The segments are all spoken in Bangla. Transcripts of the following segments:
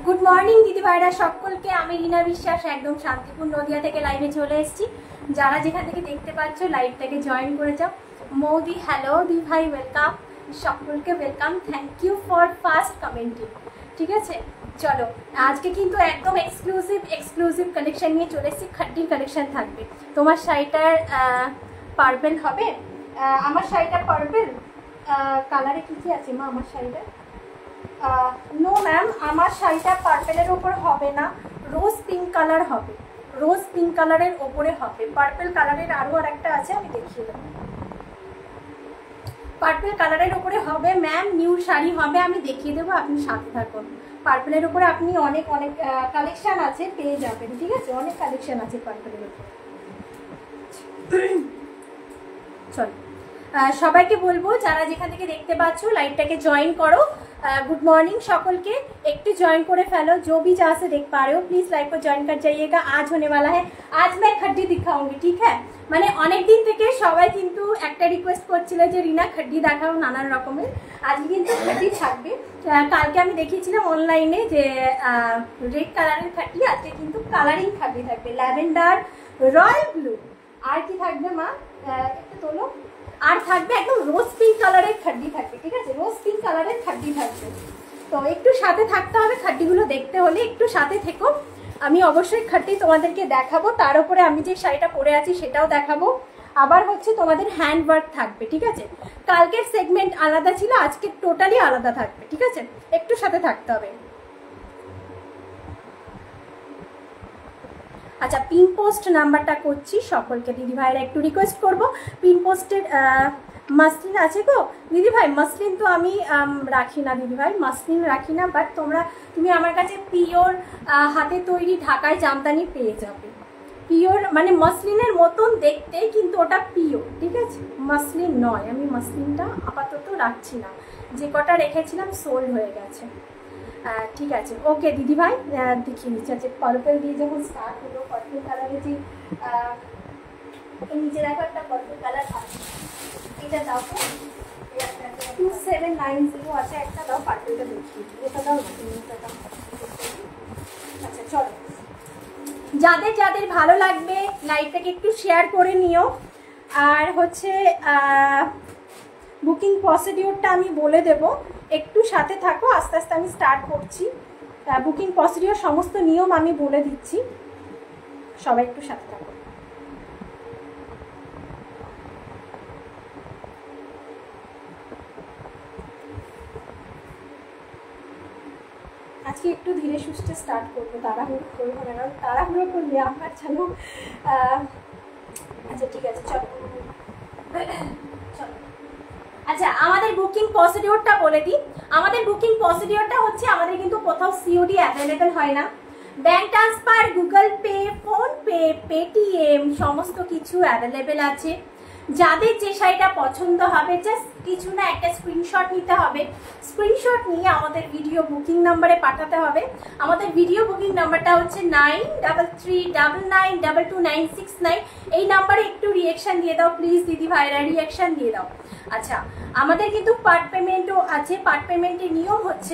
গুড মর্নিং দিদি ভাইরা সকলকে। আমি রিনা বিশ্বাস একদম শান্তিপুর নদিয়া থেকে লাইভে চলে এসেছি। যারা যেখান থেকে দেখতে পাচ্ছ লাইভটাকে জয়েন করে যাও। মৌদি হ্যালো, দি ভাই ওয়েলকাম, সকলকে welcome. Thank you for first commenting. ঠিক আছে, চলো আজকে কিন্তু একদম এক্সক্লুসিভ কালেকশন নিয়ে চলে এসেছি। খাড্ডির কালেকশন থাকবে। তোমার শাড়িটার পার্পেল হবে। আমার শাড়িটা পার্পেল কালারে কি কি আছে মা আমার শাড়িটা? নো ম্যাম, আমার শাড়িটা পার্পেলের ওপর হবে না, রোজ পিঙ্ক কালার হবে। রোজ পিঙ্ক কালারের ওপরে হবে। পার্পেল কালারের আরও আর একটা আছে, আমি দেখিয়ে দেবো। পার্পেল কালারের ওপরে হবে ম্যাম, নিউ শাড়ি হবে, আমি দেখিয়ে দেবো, আপনি সাথে থাকুন। পার্পেলের ওপরে আপনি অনেক কালেকশন আছে, পেয়ে যাবেন। ঠিক আছে, অনেক কালেকশন আছে পার্পেলের ওপরে। চল সবাইকে বলবো যারা যেখান থেকে দেখতে পাচ্ছ লাইভটাকে জয়েন করো। गुड मॉर्निंग सकल के एक ज्वाइन कर फेलो। जो भी जहाँ से देख पा रहे हो प्लीज लाइव को ज्वाइन कर जाइएगा। आज होने वाला है, आज मैं खड्डी दिखाऊंगी। ठीक है, মানে অনেক দিন থেকে সবাই কিন্তু একটা রিকোয়েস্ট করছিল যে রিনা খड्डी দেখাও নানান রকমের। আজকে কিন্তু খड्डी থাকবে। কালকে আমি দেখিয়েছিলাম অনলাইনে যে রেড কালারের খड्डी, আজকে কিন্তু কালারিং খड्डी থাকবে, ল্যাভেন্ডার, রয়্যাল ব্লু। আর কি থাকবে মা একটু তোলো। আর থাকবে একদম রোজ পিঙ্ক কালারের খड्डी থাকবে। ঠিক আছে, রোজ পিঙ্ক কালারের খड्डी থাকবে। তো একটু সাথে থাকতে হবে, খड्डीগুলো দেখতে হলে একটু সাথে থেকো। আমি অবশ্যই খड्डी তোমাদেরকে দেখাবো, তার উপরে আমি যে শাড়িটা পরে আছি সেটাও দেখাবো। আবার হচ্ছে তোমাদের হ্যান্ড ওয়ার্ক থাকবে। ঠিক আছে, কালকের সেগমেন্ট আলাদা ছিল, আজকে টোটালি আলাদা থাকবে। ঠিক আছে, একটু সাথে থাকতে হবে। আচ্ছা, পিন পোস্ট নাম্বারটা করছি সকলকে দিদি ভাইরা একটু রিকোয়েস্ট করব। পিন পোস্টের মাসলিন আছে গো দিদি ভাই? মাসলিন তো আমি রাখি না দিদি ভাই, মাসলিন রাখি না। বাট তুমি আমার কাছে পিওর হাতে তৈরি ঢাকায় জামদানি পেয়ে যাবে। পিওর মানে মাসলিনের মতন দেখতে, কিন্তু ওটা পিওর। ঠিক আছে, মাসলিন নয়। আমি মাসলিনটা আপাতত রাখছি না, যে কটা রেখেছিলাম সোল্ড হয়ে গেছে। ঠিক আছে, ওকে দিদি ভাই দেখিয়ে দিচ্ছি। আচ্ছা, পার্পল দিয়ে যখন স্টার্ট হলো, পার্পল কালারে যে নিচে দেখো একটা পার্পল কালার আছে, এটা দাও তো। 2790 আছে একটা, দাও পার্পলটা দেখিয়ে দিই। এটা দাও, এটা দাও। আচ্ছা চলো, যাদের যাদের ভালো লাগবে লাইভটাকে একটু শেয়ার করে নিও। আর হচ্ছে বুকিং প্রসিডিওরটা আমি বলে দেব, একটু সাথে থাকো। আস্তে আস্তে আমি স্টার্ট করছি। বুকিং প্রসিডিওর সমস্ত নিয়ম আমি বলে দিচ্ছি, সবাই একটু সাথে থাকো। আজকে একটু ধীরে সুস্থে স্টার্ট করবো, তাড়াহুড়ো করবো না, কারণ তাড়াহুড়ো করলে আমার যেন আচ্ছা ঠিক আছে চলো। আচ্ছা, আমাদের বুকিং প্রসিডিওরটা বলে দিই। আমাদের বুকিং প্রসিডিওরটা হচ্ছে, আমাদের কিন্তু কোথাও সিওডি অ্যাভেলেবেল হয় না। Bank transfer, Google pay, PhonePe, Paytm সমস্ত কিছু অ্যাভেলেবেল আছে। যাদের যে শাড়িটা পছন্দ হবে জাস্ট কিছু না, একটা স্ক্রিনশট নিতে হবে। স্ক্রিনশট নিয়ে আমাদের ভিডিও বুকিং নাম্বারে পাঠাতে হবে। আমাদের ভিডিও বুকিং নাম্বারটা হচ্ছে 9339922969। এই নাম্বারে একটু রিঅ্যাকশন দিয়ে দাও প্লিজ দিদি ভাইরা, রিঅ্যাকশন দিয়ে দাও। আচ্ছা, আমাদের কিন্তু পার্ট পেমেন্টও আছে। পার্ট পেমেন্টের নিয়ম হচ্ছে,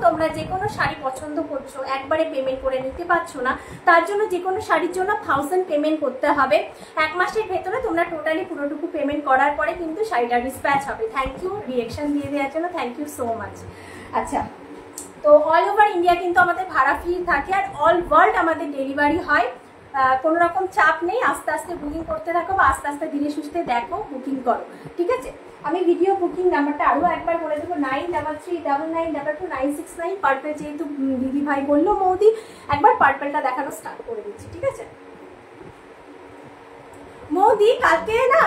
তোমরা যে কোনো শাড়ি পছন্দ করছো, একবারে পেমেন্ট করে নিতে পারছো না, তার জন্য যে কোনো শাড়ির জন্য 1000 পেমেন্ট করতে হবে। 1 মাসের ভেতরে তোমরা টোটালি পুরোটুকু পেমেন্ট করার পরে কিন্তু শাড়িটা ডিসপ্যাচ হবে। থ্যাংক ইউ রিঅ্যাকশন দিয়ে দেওয়ার জন্য, থ্যাংক ইউ সো মাচ। আচ্ছা, তো অল ওভার ইন্ডিয়া কিন্তু আমাদের ভাড়া ফ্রি থাকে, আর অল ওয়ার্ল্ড আমাদের ডেলিভারি হয়। কোনো রকম চাপ নেই। আস্তে আস্তে বুকিং করতে থাকো, বা আস্তে আস্তে ধীরে সুস্থে দেখো, বুকিং করো। ঠিক আছে, আমি ভিডিও বুকিং নাম্বারটা আরও একবার বলে দেবো, 9339922969। পার্পেল যেহেতু দিদি ভাই বললো মৌদি, একবার পার্পেলটা দেখানো স্টার্ট করে দিচ্ছি। ঠিক আছে মৌদি, কালকে না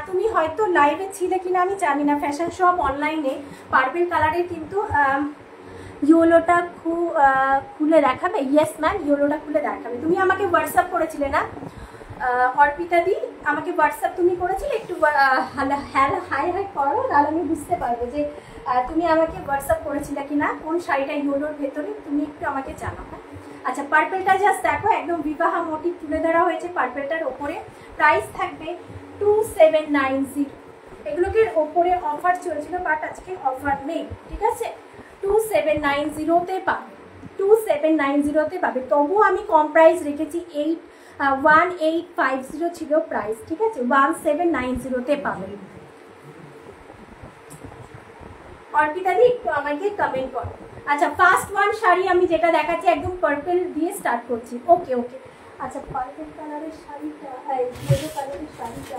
তুমি হয়তো লাইভে ছিলে কিনা আমি জানি না, ফ্যাশন শপ অনলাইনে পার্পল কালারের কিন্তু ইয়েলোটা খুলে দেখাবে। ইয়েস ম্যাম, ইয়েলোটা খুলে দেখাবে। তুমি আমাকে হোয়াটসঅ্যাপ করেছিলে না অর্পিতা দি, আমাকে হোয়াটসঅ্যাপ তুমি করেছিলে? একটু হাই হাই করো, তাহলে আমি বুঝতে পারবো যে তুমি আমাকে হোয়াটসঅ্যাপ করেছিলে কিনা কোন শাড়িটা ইয়েলোর ভেতরে, তুমি একটু আমাকে জানাও। হ্যাঁ আচ্ছা, পার্পলটা জাস্ট দেখো একদম বিবাহ মোটিভ তুলে ধরা হয়েছে পার্পলটার ওপরে। প্রাইস থাকবে 2790। এগুলোকে ওপরে অফার চলছিল, বাট আজকে অফার নেই, ঠিক আছে? 2790-তে পাবে, 2790-তে পাবে। তবুও আমি কম প্রাইস রেখেছি, 1850 ছিল প্রাইস, ঠিক আছে? 1790-তে পাবে। অর্পিতা দি একটু আমাকে কমেন্ট করো। আচ্ছা, ফার্স্ট ওয়ান শাড়ি আমি যেটা দেখাচ্ছি একদম পার্পল দিয়ে স্টার্ট করছি। ওকে ওকে। আচ্ছা, পার্পল কালারের শাড়িটা, ইয়েলো কালারের শাড়িটা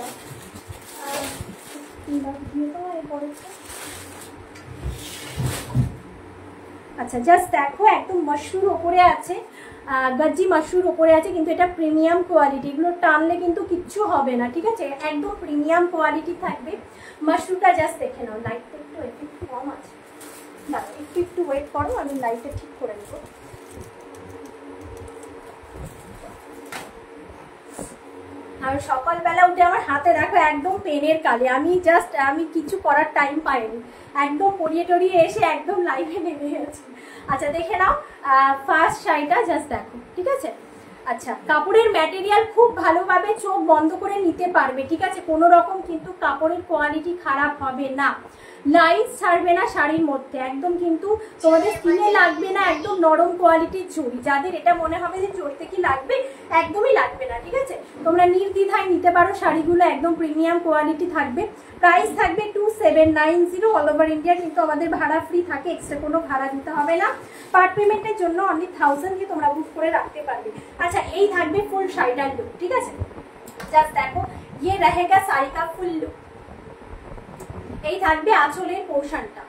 আচ্ছা জাস্ট দেখো একদম মাশরুর ওপরে আছে, গজ্জি মাশরুর ওপরে আছে, কিন্তু এটা প্রিমিয়াম কোয়ালিটি। এগুলো টানলে কিন্তু কিচ্ছু হবে না, ঠিক আছে? একদম প্রিমিয়াম কোয়ালিটি থাকবে। মাশরুরটা জাস্ট দেখে নাও, লাইটটা একটু কম আছে, না একটু ওয়েট করো, আমি লাইটটা ঠিক করে নেবো। আর সকালবেলা উঠে আমার হাতে দেখো একদম পেনের কালি, আমি কিছু করার টাইম পাইনি, একদম পরিয়ে টরিয়ে এসে একদম লাইভে নেমে গেছি। আচ্ছা দেখে নাও ফার্স্ট শাড়িটা, জাস্ট দেখো, ঠিক আছে? আচ্ছা, কাপড়ের ম্যাটেরিয়াল খুব ভালোভাবে চোখ বন্ধ করে নিতে পারবে, ঠিক আছে? কোনো রকম কিন্তু কাপড়ের কোয়ালিটি খারাপ হবে না, লাইট ছাড়বে না শাড়ির মধ্যে, একদম কিন্তু তোমাদের স্কিনে লাগবে না, একদম নরম কোয়ালিটির জড়ি। যাদের এটা মনে হবে যে জড়িতে কি লাগবে, একদমই লাগবে না, ঠিক আছে? তোমরা নির্দ্বিধায় নিতে পারো শাড়িগুলো, একদম প্রিমিয়াম কোয়ালিটি থাকবে। প্রাইস থাকবে 2790, অল ওভার ইন্ডিয়া কিন্তু আমাদের ভাড়া ফ্রি থাকে, এক্সট্রা কোনো ভাড়া দিতে হবে না। পার্ট পেমেন্টের জন্য অনলি 1000 দিয়ে তোমরা বুক করে রাখতে পারবে। আচ্ছা, এই থাকবে ফুল শাড়িটার লুক, ঠিক আছে? জাস্ট দেখো, ইয়ে রহেগা শাড়ি কা ফুল লুক। এই থাকবে আঁচলের পোর্শনটা।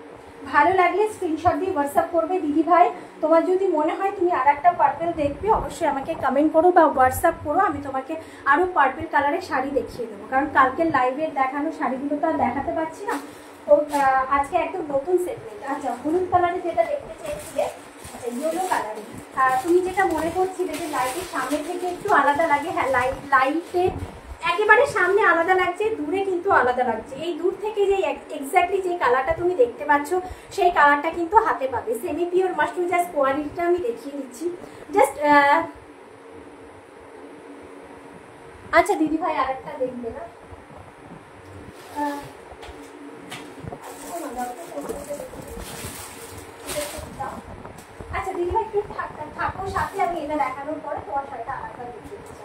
ভালো লাগলে স্ক্রিনশট দিয়ে হোয়াটসঅ্যাপ করবে দিদি ভাই। তোমার যদি মনে হয় তুমি আর একটা পার্পল দেখবে, অবশ্যই আমাকে কমেন্ট করো বা হোয়াটসঅ্যাপ করো, আমি তোমাকে আরও পার্পল কালারের শাড়ি দেখিয়ে দেবো। কারণ কালকের লাইভে দেখানো শাড়িগুলো তো আর দেখাতে পারছি না, তো আজকে একদম নতুন সেগমেন্ট। আচ্ছা, হলুদ কালারে যেটা দেখতে চেয়েছিলে, আচ্ছা ইয়েলো কালারে, তুমি যেটা মনে করছিলে যে লাইটের সামনে থেকে একটু আলাদা লাগে, হ্যাঁ লাইটের একেবারে সামনে আলাদা লাগছে, দূরে কিন্তু আলাদা লাগছে। এই দূর থেকে যে এক্স্যাক্টলি যে কালারটা তুমি দেখতে পাচ্ছ, সেই কালারটা কিন্তু হাতে পাবে। সেমি পিওর মাশরুম, জাস্ট কোয়ালিটিটা আমি দেখিয়ে দিচ্ছি জাস্ট। আচ্ছা দিদি ভাই আরেকটা দেখবে না? আচ্ছা দিদি ভাই একটু থাকো সাথে, আমি এটা দেখানোর পরে তোমার শাড়িটা আরেকটা দেখিয়ে দিচ্ছি।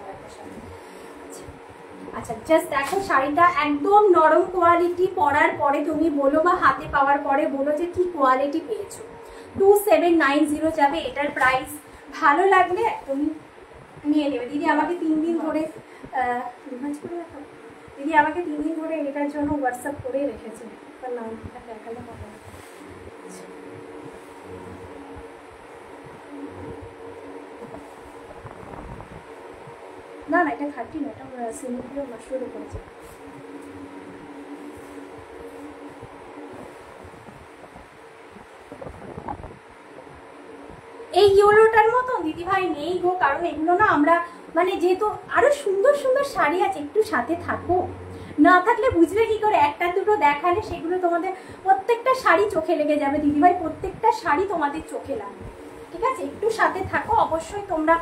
আচ্ছা জাস্ট দেখো, শাড়িটা একদম নরম কোয়ালিটি, পরার পরে তুমি বলো বা হাতে পাওয়ার পরে বলো যে কি কোয়ালিটি পেয়েছো। 2790 যাবে এটার প্রাইস। ভালো লাগলে তুমি নিয়ে নেবে। দিদি আমাকে 3 দিন ধরে এটার জন্য হোয়াটসঅ্যাপ করে রেখেছে, তার নামটা দেখালে হবে না। না না, এটা খাটি না, এটা সেমি পিওর মাশরুম করেছে। এই ইয়েলোটার মতো দিদিভাই নেই গো, কারণ এগুলো না আমরা মানে যেহেতু আরো সুন্দর সুন্দর শাড়ি আছে, একটু সাথে থাকো, না থাকলে বুঝবে কি করে? একটা দুটো দেখালে সেগুলো তোমাদের প্রত্যেকটা শাড়ি চোখে লেগে যাবে দিদিভাই, প্রত্যেকটা শাড়ি তোমাদের চোখে লাগবে, ঠিক আছে? একটু সাথে থাকো, অবশ্যই তোমরা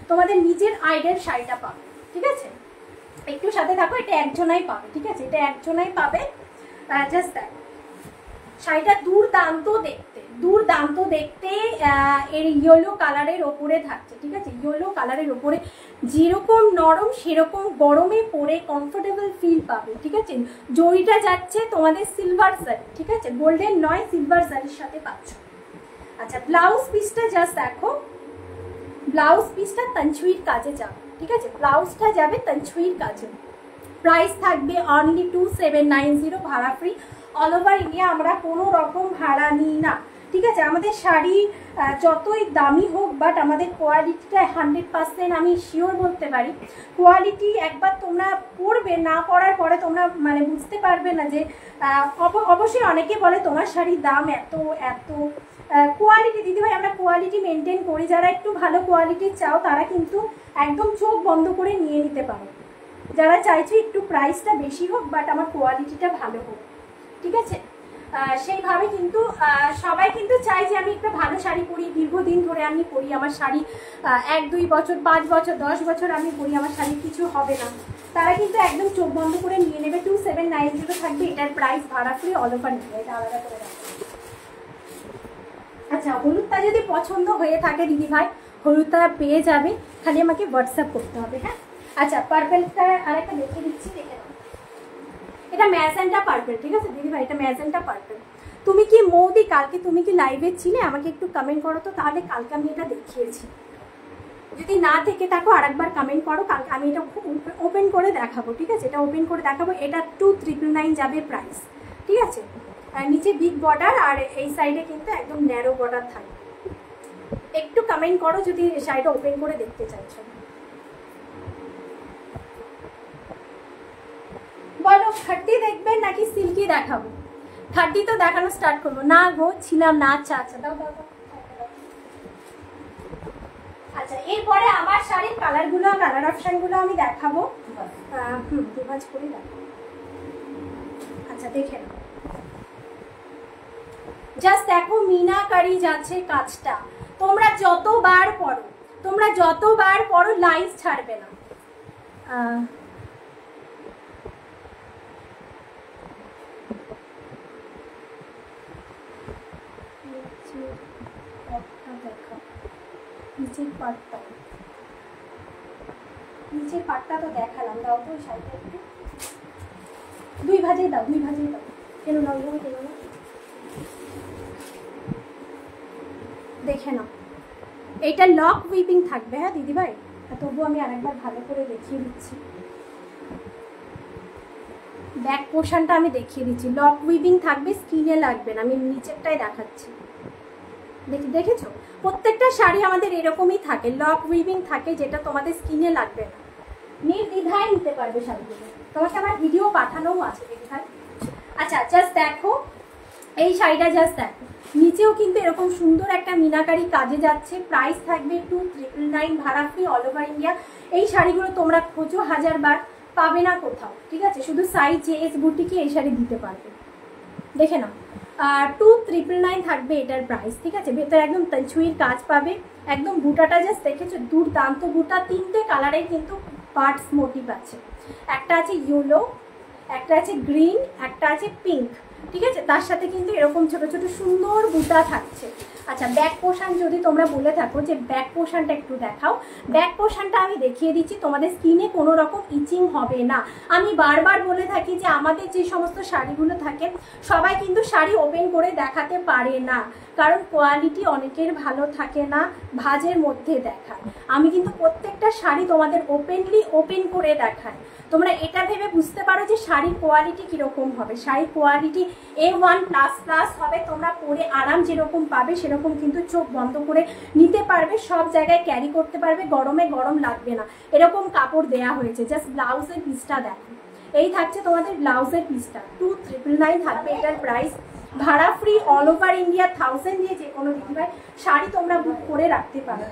তোমাদের নিজের আইডের শাড়িটা পাবে, ঠিক আছে? একটু সাথে থাকো, এটা একজনাই পাবে, ঠিক আছে? এটা একজনাই পাবে। জাস্ট দেখো শাড়িটা দুর্দান্ত দেখতে, দুর্দান্ত দেখতে। এর ইয়েলো কালারের ওপরে থাকছে, ঠিক আছে? ইয়েলো কালারের ওপরে যেরকম নরম সেরকম গরমে পরে কমফোর্টেবল ফিল পাবে, ঠিক আছে? জরিটা যাচ্ছে তোমাদের সিলভার জারি, ঠিক আছে? গোল্ডেন নয়, সিলভার জারির সাথে পাচ্ছ। আচ্ছা, ব্লাউজ পিসটা জাস্ট দেখো, ব্লাউজ পিসটা তানচুইর কাজে যাবে, ঠিক আছে? ব্লাউজটা যাবে তানচুইর কাজে। প্রাইস থাকবে অনলি 2790, ভাড়া ফ্রি। অল ওভার ইন্ডিয়া আমরা কোনো রকম ভাড়া নিই না, ঠিক আছে। আমাদের শাড়ি যতই দামি হোক, বাট আমাদের কোয়ালিটিটা 100% আমি শিওর বলতে পারি। কোয়ালিটি একবার তোমরা পরবে, না পরার পরে তোমরা মানে বুঝতে পারবে না যে অবশ্যই অনেকে বলে তোমার শাড়ির দাম এত এত। কোয়ালিটি দিদিভাই আমরা কোয়ালিটি মেনটেন করি, যারা একটু ভালো কোয়ালিটির চাও তারা কিন্তু একদম চোখ বন্ধ করে নিয়ে নিতে পারো। যারা চাইছে একটু প্রাইসটা বেশি হোক বাট আমার কোয়ালিটিটা ভালো হোক, ঠিক আছে, সেইভাবে কিন্তু সবাই কিন্তু চাই যে আমি একটা ভালো শাড়ি পরি, দীর্ঘদিন ধরে আমি পরি, আমার শাড়ি 1-2 বছর 5 বছর 10 বছর আমি পরি, আমার শাড়ির কিছু হবে না। তারা কিন্তু একদম চোখ বন্ধ করে নিয়ে নেবে। 2790 থাকবে এটার প্রাইস, ভাড়া ফ্রি, অল ওভার নেবে, এটা আলাদা করে রাখবে। আচ্ছা, হলুদটা যদি পছন্দ হয়ে থাকে দিদিভাই, হলুদটা পেয়ে যাবে, খালি আমাকে হোয়াটসঅ্যাপ করতে হবে। হ্যাঁ, আচ্ছা, পার্পেলটা আরেকটা দেখিয়ে দিচ্ছি, দেখে নাও। এটা ম্যাজেন্টা পার্পেল, ঠিক আছে দিদিভাই, এটা ম্যাজেন্টা পার্পেল। তুমি কি মৌদি কালকে তুমি কি লাইভে ছিলে? আমাকে একটু কমেন্ট করো তো, তাহলে কালকে আমি এটা দেখিয়েছি। যদি না থেকে থাকো আরেকবার কমেন্ট করো, কালকে আমি এটা ওপেন করে দেখাবো, ঠিক আছে, এটা ওপেন করে দেখাবো। এটা 2999 যাবে প্রাইস, ঠিক আছে। আর নিচে বিগ বর্ডার, আর এই সাইডে কিন্তু একদম ন্যারো বর্ডার থাকবে। একটু কমেন্ট করো যদি শাড়িটা ওপেন করে দেখতে চাইছো। বলো, খাড্ডি দেখবেন নাকি সিল্কি দেখাবো? খাড্ডি তো দেখানো স্টার্ট করবো না গো, ছিলাম না। আচ্ছা আচ্ছা, দাও দাও দাও। আচ্ছা, এরপরে আমার শাড়ির কালারগুলো, কালার অপশনগুলো আমি দেখাবো। দুভাজ করে দেখাবো। আচ্ছা, দেখে নাও, জাস্ট দেখো মিনাকারি যাচ্ছে কাজটা। তোমরা যতবার পড়ো, তোমরা যতবার পড়ো লাইন ছাড়বে না। নিচের পাটটা তো দেখালাম, দাও তো শাড়িটা একটু। দুই ভাজেই দাও, দুই ভাজেই দাও। কেন নাও, কেন না, দেখে নাও। এইটা লক উইপিং থাকবে। হ্যাঁ দিদিভাই, তবুও আমি আরেকবার ভালো করে দেখিয়ে দিচ্ছি। ব্যাক পোর্শনটা আমি দেখিয়ে দিচ্ছি, লক উইপিং থাকবে, স্কিনে লাগবে না। আমি নিচেরটাই দেখাচ্ছি, দেখেছো? প্রত্যেকটা শাড়ি আমাদের এরকমই থাকে, লক উইপিং থাকে, যেটা তোমাদের স্কিনে লাগবে না, নির্দ্বিধায় নিতে পারবে শাড়িগুলো। তোমাকে আমার ভিডিও পাঠানোও আছে দিদিভাই। আচ্ছা, জাস্ট দেখো এই শাড়িটা, জাস্ট দেখো, নিচেও কিন্তু এরকম সুন্দর একটা মিনাকারি কাজে যাচ্ছে। প্রাইস থাকবে 2999, ভাড়া ফ্রি, অল ওভার ইন্ডিয়া। এই শাড়িগুলো তোমরা খোঁজো হাজারবার, পাবে না কোথাও, ঠিক আছে। শুধু সাইজ এস বুটিকে এই শাড়ি দিতে পারবে, দেখে নাও। 2999 থাকবে এটার প্রাইস, ঠিক আছে। ভেতরে একদম ছুঁইর কাজ পাবে, একদম বুটাটা জাস্ট দেখেছো, দুর্দান্ত বুটা। 3টে কালারের কিন্তু পার্টস মোটিভ আছে, একটা আছে ইয়েলো, একটা আছে গ্রিন, একটা আছে পিঙ্ক, ঠিক আছে। তার সাথে কিন্তু এরকম ছোট ছোট সুন্দর বুটা থাকছে। আচ্ছা, ব্যাক পোর্শন যদি তোমরা বলে থাকো যে ব্যাক পোর্শনটা একটু দেখাও, ব্যাক পোর্শনটা আমি দেখিয়ে দিচ্ছি। তোমাদের স্কিনে কোনো রকম ইচিং হবে না। আমি বারবার বলে থাকি যে আমাদের যে সমস্ত শাড়িগুলো থাকে, সবাই কিন্তু শাড়ি ওপেন করে দেখাতে পারে না, কারণ কোয়ালিটি অনেকের ভালো থাকে না, ভাঁজের মধ্যে দেখায়। আমি কিন্তু প্রত্যেকটা শাড়ি তোমাদের ওপেনলি ওপেন করে দেখাই। তোমরা এটা ভেবে বুঝতে পারো যে শাড়ির কোয়ালিটি কীরকম হবে। শাড়ির কোয়ালিটি A1++ হবে। তোমরা পরে আরাম যেরকম পাবে সেরকম কিন্তু চোখ বন্ধ করে নিতে পারবে, সব জায়গায় ক্যারি করতে পারবে, গরমে গরম লাগবে না, এরকম কাপড় দেয়া হয়েছে। জাস্ট ব্লাউজের পিসটা দেখো, এই থাকছে তোমাদের ব্লাউজের পিসটা। 2999 থাকবে এটার প্রাইস, ভাড়া ফ্রি, অল ওভার ইন্ডিয়া। 1000 দিয়ে যে কোনো দিদিভাই শাড়ি তোমরা বুক করে রাখতে পারো,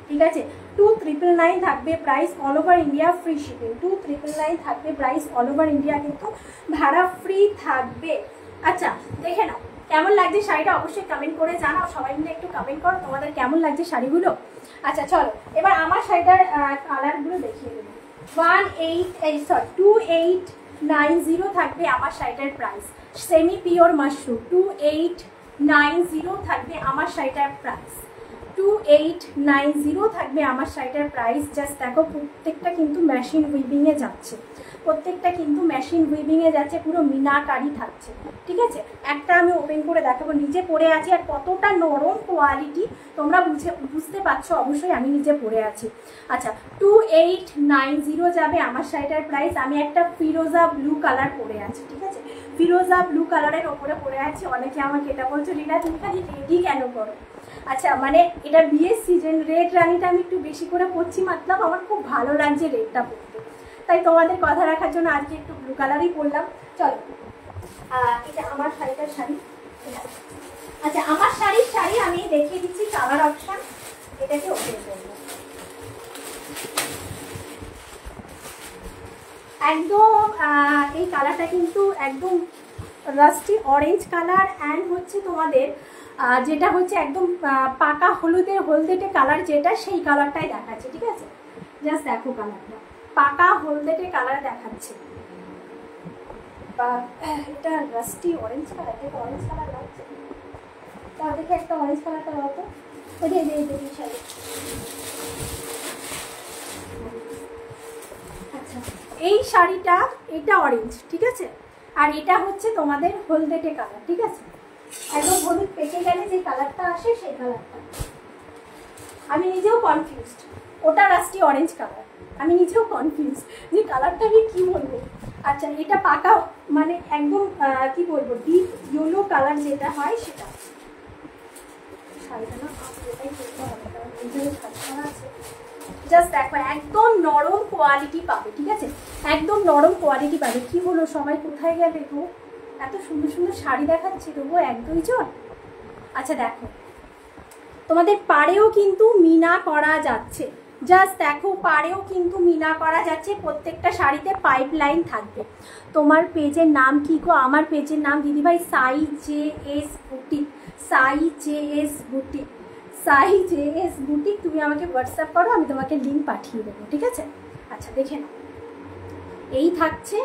ঠিক আছে। 2999 থাকবে price, all over India, free shipping. 2999 থাকবে প্রাইস, অল ওভার ইন্ডিয়া কিন্তু ভাড়া ফ্রি থাকবে। আচ্ছা, দেখে নাও কেমন লাগছে শাড়িটা, অবশ্যই কমেন্ট করে জানাও। সবাই মিলে একটু কমেন্ট করো তোমাদের কেমন লাগছে শাড়িগুলো। আচ্ছা চলো, এবার আমার শাড়িটার কালারগুলো দেখিয়ে দেবো। 2890 থাকবে আমার শাড়িটার প্রাইস, সেমি পিওর মাশরুম। 2890 থাকবে আমার শাড়িটার প্রাইস, 2890 থাকবে আমার শাড়িটার প্রাইস। জাস্ট দেখো, প্রত্যেকটা কিন্তু মেশিন উইভিংয়ে যাচ্ছে, প্রত্যেকটা কিন্তু মেশিন উইভিংয়ে যাচ্ছে, পুরো মিনাকারি থাকছে, ঠিক আছে। একটা আমি ওপেন করে দেখাবো, নিজে পরে আছি, আর কতটা নরম কোয়ালিটি তোমরা বুঝতে পারছো অবশ্যই, আমি নিজে পরে আছি। আচ্ছা, 2890 যাবে আমার শাড়িটার প্রাইস। আমি একটা ফিরোজা ব্লু কালার পরে আছি, ঠিক আছে। ফিরোজা ব্লু কালারের ওপরে পরে আছে। অনেকে আমাকে এটা বলছো লীলা তুমি খালি রেডি কেন করো। আচ্ছা মানে এটা বিয়ের সিজন, রেড রানিটা আমি একটু বেশি করে পরছি, মতলব আমার খুব ভালো লাগছে রেডটা পরতে, তাই তোমাদের কথা রাখার জন্য আজকে একটু ব্লু কালারই পরলাম। চলো এটা আমার শাড়িটার শাড়ি। আচ্ছা আমার শাড়ি আমি দেখিয়ে দিচ্ছি কালার অপশন, এটাকে ওপেন করবো। একদম এই কালারটা কিন্তু একদম রাস্টি অরেঞ্জ কালার অ্যান্ড হচ্ছে তোমাদের যেটা হচ্ছে একদম পাকা হলদেটে কালার, যেটা সেই কালারটাই দেখাচ্ছে। ঠিক আছে, জাস্ট দেখো কালারটা পাকা হলদেটে কালার দেখাচ্ছে, বা এটা রাস্টি অরেঞ্জ কালার, এটা অরেঞ্জ কালার লাগছে। তাও দেখে একটা অরেঞ্জ কালারটা হতো শাড়ি। আচ্ছা এই শাড়িটা এটা অরেঞ্জ, ঠিক আছে, আর এটা হচ্ছে তোমাদের হলদেটে কালার। ঠিক আছে, একদম হলুদ পেকে গেলে যে কালারটা আসে সেই কালারটা। আমি নিজেও কনফিউজড, ওটা রাস্টি অরেঞ্জ কালার, আমি নিজেও কনফিউজড যে কালারটা আমি কি বলবো। আচ্ছা এটা পাকা মানে একদম কি বলবো ডিপ ইয়েলো কালার যেটা হয় সেটা। শাড়িটা না এটাই করতে হবে কারণ এইখানে ছাড়া আছে। জাস্ট দেখো একদম নরম কোয়ালিটি পাবে। ঠিক আছে, একদম নরম কোয়ালিটি পাবে। কি হলো সবাই কোথায় গেলে গো, এত সুন্দর সুন্দর শাড়ি দেখাচ্ছি তবু এক দুইজন। আচ্ছা দেখো তোমাদের পাড়েও কিন্তু মিনা করা যাচ্ছে, জাস্ট দেখো পাড়েও কিন্তু মিনা করা যাচ্ছে। প্রত্যেকটা শাড়িতে পাইপ লাইন থাকবে। তোমার পেজের নাম কি গো? আমার পেজের নাম দিদিভাই সাই জে এস বুটিক, সাই জে এস বুটিক, সাই জে এস বুটিক। তুমি আমাকে হোয়াটসঅ্যাপ করো, আমি তোমাকে লিঙ্ক পাঠিয়ে দেবো। ঠিক আছে, আচ্ছা দেখে নাও এই থাকছে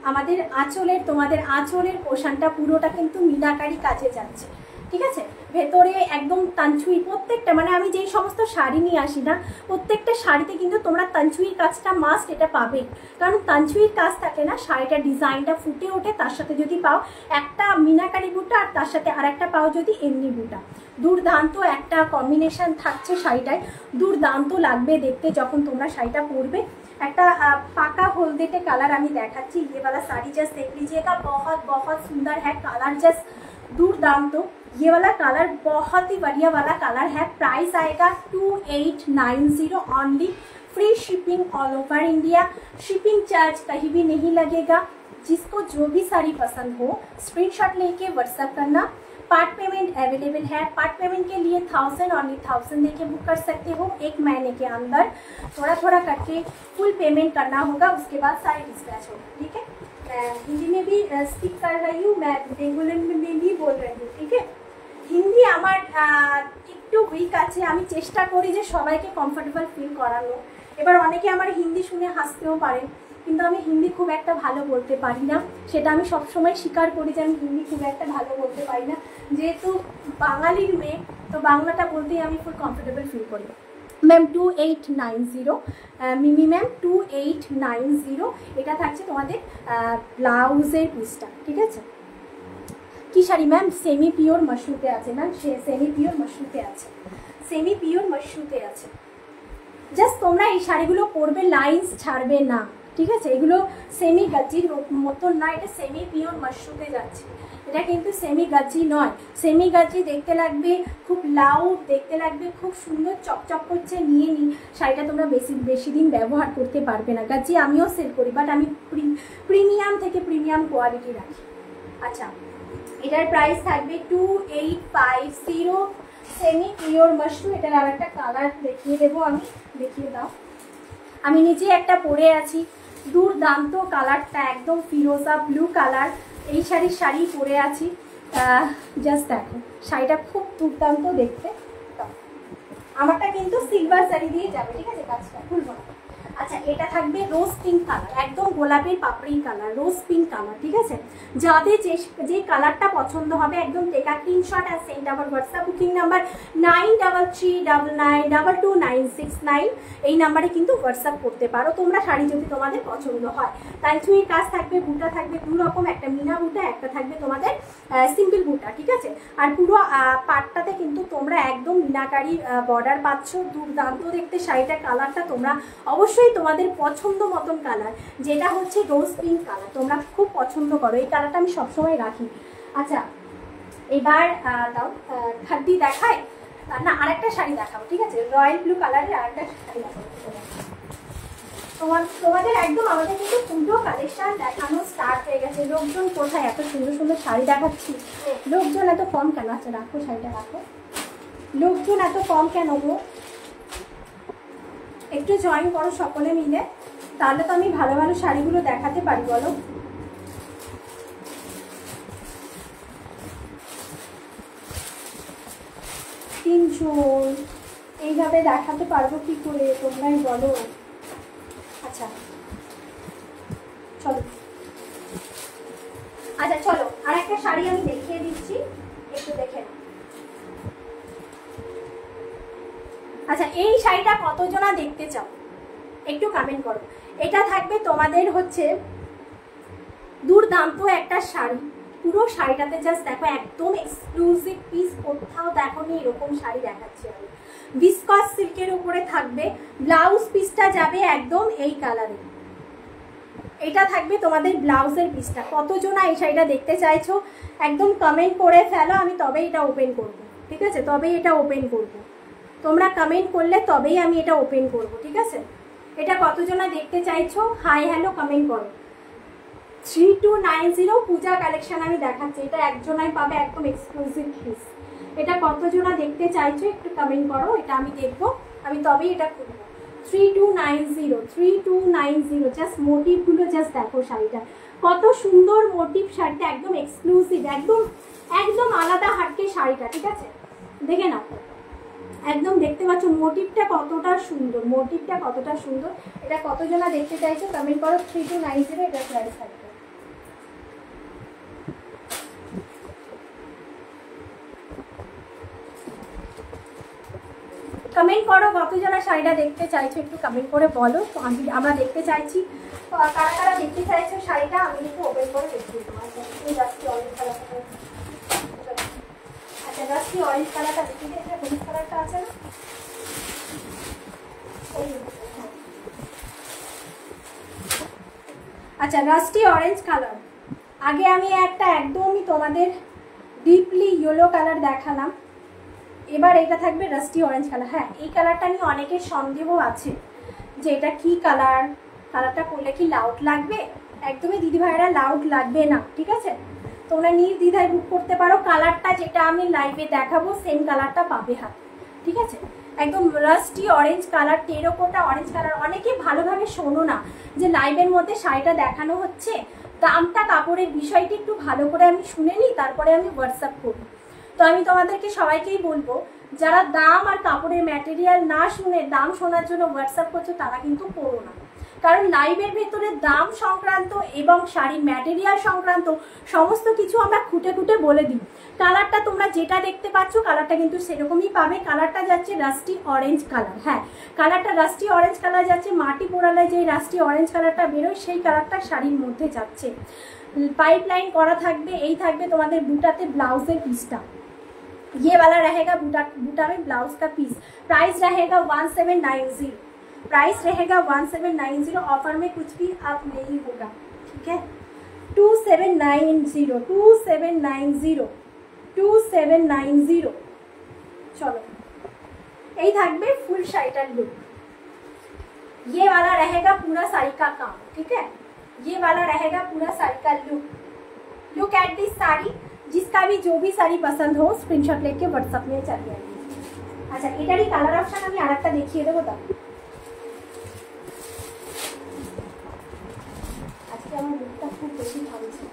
আমাদের আঁচলের, তোমাদের আঁচলের পোশানটা পুরোটা কিন্তু মিনাকারি কাজে যাচ্ছে। ঠিক আছে, ভেতরে একদম তানচুই প্রত্যেকটা, মানে আমি যেই সমস্ত শাড়ি নিয়ে আসি না প্রত্যেকটা শাড়িতে কিন্তু তোমরা তানচুইর কাজটা মাস্ট এটা পাবে, কারণ তানচুইর কাজ থাকে না শাড়িটার ডিজাইনটা ফুটে ওঠে। তার সাথে যদি পাও একটা মিনাকারি বুটা আর তার সাথে আর একটা পাও যদি এমনি বুটা, দুর্দান্ত একটা কম্বিনেশন থাকছে শাড়িটায়, দুর্দান্ত লাগবে দেখতে যখন তোমরা শাড়িটা পরবে। একটা পাকা হলদেটে কালার আমি দেখাচ্ছি। ये वाला साड़ी जस्ट देख लीजिएगा, बहुत बहुत सुंदर है कलर, जस्ट दुर्दांत। ये वाला कलर बहुत ही बढ़िया वाला कलर है। प्राइस आएगा 2890 only, free shipping all over India, shipping charge कहीं भी नहीं लगेगा। जिसको जो भी साड़ी पसंद हो स्क्रीनशॉट लेके व्हाट्सएप करना। पार्ट पेमेंट अवेलेबल है, पार्ट पेमेंट के लिए 1000 ओनली 1000 देके बुक कर सकते हो। एक महीने के अंदर थोड़ा थोड़ा करके फुल पेमेंट करना होगा, उसके बाद सारी डिस्पैच होगा। ठीक है, मैं हिंदी में भी स्पीक कर रही हूँ, मैं बेंगली में भी बोल रही हूँ। ठीक है, হিন্দি আমার একটু উইক আছে, আমি চেষ্টা করি যে সবাইকে কমফোর্টেবল ফিল করানো। এবার অনেকে আমার হিন্দি শুনে হাসতেও পারে, কিন্তু আমি হিন্দি খুব একটা ভালো বলতে পারি না, সেটা আমি সবসময় স্বীকার করি যে আমি হিন্দি খুব একটা ভালো বলতে পারি না। যেহেতু বাঙালির মেয়ে তো বাংলাটা বলতেই আমি ফুল কমফোর্টেবল ফিল করি। ম্যাম 2890, মিমি ম্যাম 2890, এটা থাকছে তোমাদের ব্লাউজের পিসটা। ঠিক আছে, কি শাড়ি ম্যাম? সেমি পিওর মাশরুতে আছে ম্যাম, সেমি পিওর মাশরুতে আছে, সেমি পিওর মাশরুতে আছে। জাস্ট তোমরা এই শাড়িগুলো পরবে, লাইন্স ছাড়বে না। ঠিক আছে, এগুলো সেমি গাজির মতন না, এটা সেমি পিওর মাশরুতে যাচ্ছে। এটা কিন্তু সেমি গাজি নয়, সেমি গাজি দেখতে লাগবে খুব লাউড, দেখতে লাগবে খুব সুন্দর চকচক করছে। নিয়ে শাড়িটা তোমরা বেশি দিন ব্যবহার করতে পারবে না। গাজি আমিও সেল করি, বাট আমি প্রিমিয়াম থেকে প্রিমিয়াম কোয়ালিটি রাখি। আচ্ছা এটার প্রাইস থাকবে 2850, সেমি পিওর মাশরুম। এটার আর একটা কালার দেখিয়ে দেবো আমি, দেখিয়ে দাও। আমি নিচে একটা পরে আছি, দুর্দান্ত কালারটা একদম ফিরোজা ব্লু কালার। এই শাড়ি পরে আছি, জাস্ট দেখো শাড়িটা খুব দুর্দান্ত দেখতে। আমারটা কিন্তু সিলভার শাড়ি দিয়ে যাবে। ঠিক আছে, কাজটা খুলবো না। আচ্ছা এটা থাকবে রোজ পিঙ্ক কালার, একদম গোলাপের পাপড়ি কালার, রোজ পিঙ্ক কালার। ঠিক আছে, যাদের যে কালারটা পছন্দ হবে একদম টেকা স্ক্রিনশট আর সেন্ড আমার হোয়াটসঅ্যাপ বুকিং নাম্বার 9339929669, এই নাম্বারে কিন্তু হোয়াটসঅ্যাপ করতে পারো তোমরা শাড়ি যদি তোমাদের পছন্দ হয়। তালচুইয়ের কাজ থাকবে, বুটা থাকবে দু রকম, একটা মিনা বুটা, একটা থাকবে তোমাদের সিম্পল বুটা। ঠিক আছে, আর পুরো পাটটাতে কিন্তু তোমরা একদম মিনাকারি বর্ডার পাচ্ছ, দুর্দান্ত দেখতে শাড়িটার কালারটা তোমরা অবশ্যই অবশ্যই তোমাদের পছন্দ মতন কালার, যেটা হচ্ছে রোজ পিঙ্ক কালার, তোমরা খুব পছন্দ করো, এই কালারটা আমি সবসময় রাখি। আচ্ছা এবার দাও খাদ্দি দেখায় না, আরেকটা শাড়ি দেখাবো, ঠিক আছে, রয়্যাল ব্লু কালারের আরেকটা শাড়ি দেখাবো তোমাদের। একদম আমাদের কিন্তু পুরো কালেকশন দেখানো স্টার্ট হয়ে গেছে। লোকজন কোথায়, এত সুন্দর সুন্দর শাড়ি দেখাচ্ছি, লোকজন এত কম কেন? আচ্ছা রাখো শাড়িটা রাখো, লোকজন এত কম কেন গো? একটু জয়েন করো সকলে মিলে, তাহলে তো আমি ভালো ভালো শাড়িগুলো দেখাতে পারি, বলো। তিনজন এইভাবে দেখাতে পারবো কি করে, তোমরাই বলো। আচ্ছা চলো, আচ্ছা চলো আর একটা শাড়ি আমি দেখিয়ে দিচ্ছি, একটু দেখে নাও। আচ্ছা এই শাড়িটা কতজনা দেখতে চাও একটু কমেন্ট করো। এটা থাকবে তোমাদের হচ্ছে দুর্দান্ত একটা শাড়ি, পুরো শাড়িটাতে জাস্ট দেখো একদম এক্সক্লুসিভ পিস, কোথাও দেখো নি এরকম শাড়ি দেখাচ্ছি আমি। ভিসকস সিল্কের উপরে থাকবে, ব্লাউজ পিসটা যাবে একদম এই কালারে, এটা থাকবে তোমাদের ব্লাউজের পিসটা। কতজনা এই শাড়িটা দেখতে চাইছো একদম কমেন্ট করে ফেলো, আমি তবেই এটা ওপেন করব, ঠিক আছে, তবেই এটা ওপেন করব। তোমরা কমেন্ট করলে তবেই আমি এটা ওপেন করব, ঠিক আছে। এটা কতজনা দেখতে চাইছো হাই হ্যালো কমেন্ট করো। 3290 পূজা কালেকশন আমি দেখাচ্ছি, এটা একজনাই পাবে একদম এক্সক্লুসিভ পিস। এটা কতজনা দেখতে চাইছো একটু কমেন্ট করো, এটা আমি দেখবো, আমি তবেই এটা খুলবো। 3290 জাস্ট মোটিভগুলো জাস্ট দেখো, শাড়িটা কত সুন্দর মোটিভ, শাড়িটা একদম এক্সক্লুসিভ, একদম একদম আলাদা হাটকে শাড়িটা, ঠিক আছে, দেখে নাও। একদম দেখতে পাচ্ছ মোটিভটা কতটা সুন্দর, মোটিভটা কতটা সুন্দর। এটা কতজনা দেখতে চাইছো কমেন্ট করো। 3290 এটা প্রাইস থাকবে। কমেন্ট করো কতজনা শাড়িটা দেখতে চাইছো একটু কমেন্ট করে বলো, তো আমরা দেখতে চাইছি, কারা কারা দেখতে চাইছো শাড়িটা আমি একটু ওপেন করে দেখিয়ে দেবো। জাস্ট অরেঞ্জ কালারটা, আচ্ছা জাস্ট অরেঞ্জ কালারটা দেখিয়ে দিই, এটা হলুদ কালারটা আছে না, আচ্ছা রাস্টি অরেঞ্জ কালার। আগে আমি একটা একদমই তোমাদের ডিপলি ইয়েলো কালার দেখালাম, এবার এটা থাকবে রাস্টি অরেঞ্জ কালার। হ্যাঁ এই কালারটা নিয়ে অনেকের সন্দেহ আছে যে এটা কি কালার, কালারটা করলে কি লাউড লাগবে, একদমই দিদিভাইরা লাউড লাগবে না, ঠিক আছে, তোমরা নির্দ্বিধায় বুক করতে পারো। কালারটা যেটা আমি লাইভে দেখাবো সেম কালারটা পাবে হাতে, ঠিক আছে, একদম rusty orange colour, terracotta orange colour. অনেকে ভালোভাবে শোনো না যে লাইভের মধ্যে শাড়িটা দেখানো হচ্ছে, দামটা কাপড়ের বিষয়টি একটু ভালো করে আমি শুনে নিই, তারপরে আমি হোয়াটসঅ্যাপ করি। তো আমি তোমাদেরকে সবাইকেই বলবো, যারা দাম আর কাপড়ের ম্যাটেরিয়াল না শুনে দাম শোনার জন্য হোয়াটসঅ্যাপ করছো তারা কিন্তু করো না, কারণ লাইভের ভেতরে দাম সংক্রান্ত এবং শাড়ির ম্যাটেরিয়াল সংক্রান্ত সমস্ত কিছু আমরা খুঁটে খুঁটে বলে দিই। কালারটা তোমরা যেটা দেখতে পাচ্ছ কালারটা কিন্তু সেরকমই পাবে। কালারটা যাচ্ছে রাস্টি অরেঞ্জ কালার, হ্যাঁ কালারটা রাস্টি অরেঞ্জ কালার যাচ্ছে, মাটি পোড়ালে যে রাস্টি অরেঞ্জ কালারটা বেরোয় সেই কালারটা শাড়ির মধ্যে যাচ্ছে। पाइप लाइन करा থাকবে। এই থাকবে তোমাদের বুটাতে ব্লাউজের পিসটা, ये वाला रहेगा बूटा बूटा में ब्लाउज का पीस। प्राइस रहेगा 1790, प्राइस रहेगा 1790। ऑफर में कुछ भी आप नहीं होगा, ठीक है। 2790 2790 2790। चलो यही থাকবে ফুল শাড়িটার लुक। ये वाला रहेगा पूरा साड़ी का काम, ठीक है। ये वाला रहेगा पूरा साड़ी का look. Look at this sari, जिसका भी जो भी साड़ी पसंद हो स्क्रीनशॉट लेके व्हाट्सएप में चले आइए। अच्छा एटारी कलर ऑप्शन আমি আরেকটা দেখিয়ে দেব। তো আজকে আমার মুখটা খুব বেশি ঘামছে,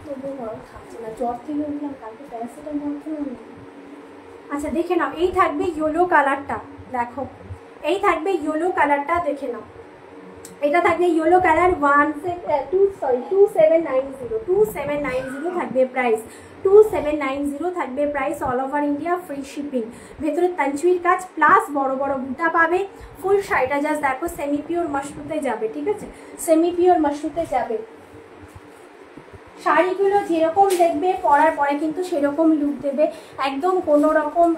তবু গরম খাচ্ছে না, জ্বর থেকে উঠলাম, কালকে প্যারাসিটামল খেলাম। আচ্ছা দেখে নাও, এই থাকবে ইয়েলো কালারটা, দেখো এই থাকবে ইয়েলো কালারটা, দেখে নাও এটা থাকবে ইয়েলো কালার। 2790 থাকবে প্রাইস, 2790 থাকবে price. All over India free shipping. ভেতরে তাঞ্চুইর কাজ প্লাস বড় বড় বুটা পাবে। ফুল শাড়িটা জাস্ট দেখো সেমি পিওর মশরুতে যাবে, ঠিক আছে, সেমি পিওর মশরুতে যাবে। শাড়িগুলো যেরকম দেখবে পরার পরে কিন্তু সেরকম লুক দেবে, একদম কোনো রকম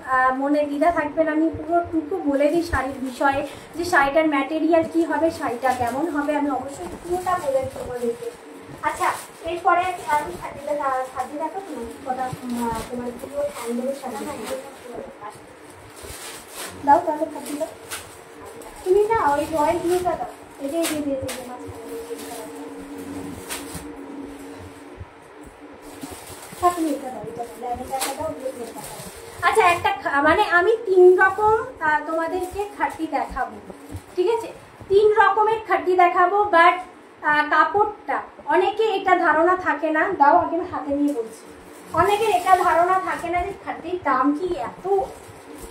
মনে দ্বিধা থাকবে না। আমি পুরো টুকু বলে দিই শাড়ির বিষয়ে, যে শাড়িটার ম্যাটেরিয়াল কি হবে, শাড়িটা কেমন হবে, আমি অবশ্যই পুরোটা বলে তোমাদেরকে। আচ্ছা, এরপরে আমি সাজিয়ে দেখো তোমার পুরো হ্যান্ডেলের সাজিয়ে দাও, তাহলে সাজিয়ে দাও তুমি না, ওই রয়্যাল ব্লুটা দাও, এটাই দিয়ে দিয়েছে মাঝখানে। আচ্ছা, একটা মানে আমি 3 রকম তোমাদেরকে খাটি দেখাবো, ঠিক আছে? 3 রকমের খাটি দেখাবো, বাট কাপড়টা অনেকে এটা ধারণা থাকে না, দাও আগে আমি হাতে নিয়ে বলছি, অনেকের এটা ধারণা থাকে না যে খাটির দাম কি এত।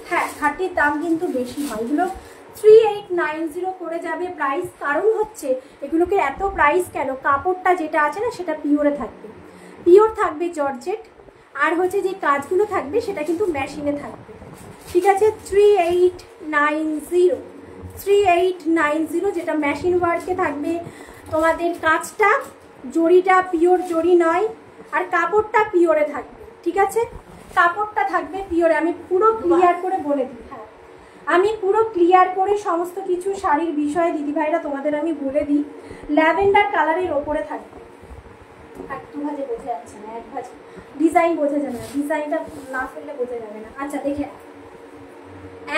হ্যাঁ, খাটির দাম কিন্তু বেশি হয়, এগুলো 3890 করে যাবে প্রাইস। কারণ হচ্ছে এগুলোকে এত প্রাইস কেন, কাপড়টা যেটা আছে না সেটা পিওরে থাকবে, পিওর থাকবে জর্জেট, আর হচ্ছে যে কাজগুলো থাকবে সেটা কিন্তু মেশিনে থাকবে, ঠিক আছে? 3890 যেটা মেশিন ওয়ার্কে থাকবে। তোমাদের কাজটা জরিটা পিওর জরি নয়, আর কাপড়টা পিওরে থাকবে, ঠিক আছে? কাপড়টা থাকবে পিওরে। আমি পুরো ক্লিয়ার করে বলে দিই, হ্যাঁ আমি পুরো ক্লিয়ার করে সমস্ত কিছু শাড়ির বিষয়ে দিদিভাইরা তোমাদের আমি বলে দিই। ল্যাভেন্ডার কালারের ওপরে থাকবে, একটু ভাজে বোঝা যাচ্ছে না, এক ভাজে ডিজাইন বোঝা যাবে না, ডিজাইনটা না ফেললে বোঝা যাবে না। আচ্ছা, দেখে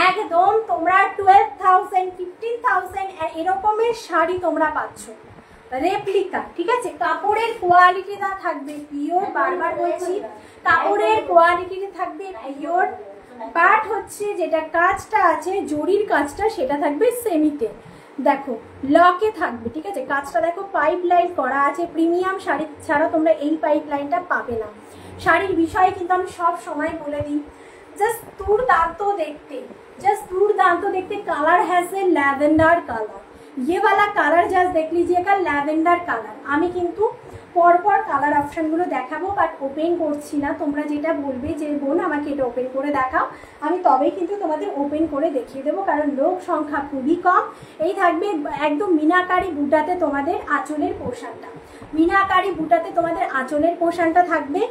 একদম তোমরা 12,000 15,000 এরকমের শাড়ি তোমরা পাচ্ছ রেপ্লিকা, ঠিক আছে? কাপড়ের কোয়ালিটিটা থাকবে পিওর, বারবার বলছি কাপড়ের কোয়ালিটিটা থাকবে পিওর, বাট হচ্ছে যেটা কাজটা আছে জরির কাজটা সেটা থাকবে সেমিতে, দেখো লকে থাকবে, ঠিক আছে? কাজটা দেখো পাইপ লাইন করা আছে, প্রিমিয়াম শাড়ি ছাড়া তোমরা এই পাইপ লাইনটা পাবে না। শাড়ির বিষয়ে কিন্তু আমি সব সময় বলে দিই, জাস্ট দুর্দান্ত দেখতে, জাস্ট দুর্দান্ত দেখতে। Colour has a lavender colour, ये वाला কালার জাস্ট দেখ लीजिएगा, ল্যাভেন্ডার কালার। আমি কিন্তু পরপর কালার অপশানগুলো দেখাবো, বাট ওপেন করছি না। তোমরা যেটা বলবে যে বোন আমাকে এটা ওপেন করে দেখাও, আমি তবেই কিন্তু তোমাদের ওপেন করে দেখিয়ে দেবো, কারণ লোক সংখ্যা খুবই কম। এই থাকবে একদম মিনাকারি বুটাতে তোমাদের আঁচলের পোর্শনটা, মিনাকারি বুটাতে তোমাদের আঁচলের পোর্শনটা থাকবে।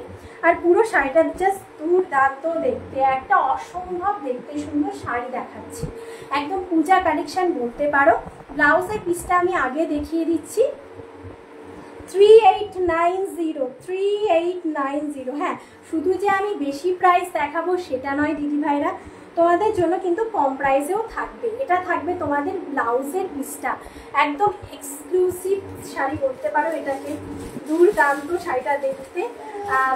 আর পুরো শাড়িটা জাস্ট দুর্দান্ত দেখতে, একটা অসম্ভব দেখতে সুন্দর শাড়ি দেখাচ্ছি, একদম পূজা কালেকশন বলতে পারো। ব্লাউজের পিসটা আমি আগে দেখিয়ে দিচ্ছি, 3890। হ্যাঁ, শুধু যে আমি বেশি প্রাইস দেখাবো সেটা নয় দিদিভাইরা, তোমাদের জন্য কিন্তু কম প্রাইসেও থাকবে। এটা থাকবে তোমাদের ব্লাউজের পিসটা, একদম এক্সক্লুসিভ শাড়ি বলতে পারো এটাকে, দুর্দান্ত শাড়িটা দেখতে।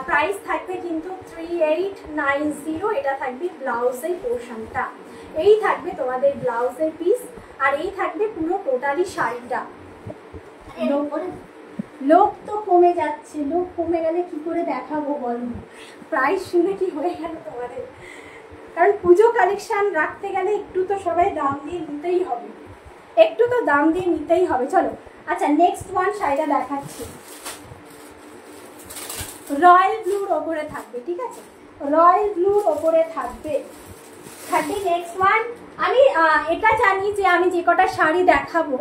প্রাইস থাকবে কিন্তু 3890, এটা থাকবে ব্লাউজের পোর্শনটা, এই থাকবে তোমাদের ব্লাউজের পিস, আর এই থাকবে পুরো টোটালি শাড়িটা। লোক তো কমে যাচ্ছে, লোক কমে গেলে কি করে দেখাবো বলো, প্রাইস শুনে কি হয়ে গেল তোমাদের? কারণ পুজো কালেকশন রাখতে গেলে একটু তো সবাই দাম দিয়ে নিতেই হবে, একটু তো দাম দিয়ে নিতেই হবে। চলো, আচ্ছা নেক্সট ওয়ান শাড়িটা দেখাচ্ছি, রয়্যাল ব্লুর ওপরে থাকবে, ঠিক আছে? রয়্যাল ব্লুর ওপরে থাকবে। নেক্সট ওয়ান, আমি এটা জানি যে আমি যে কটা শাড়ি দেখাবো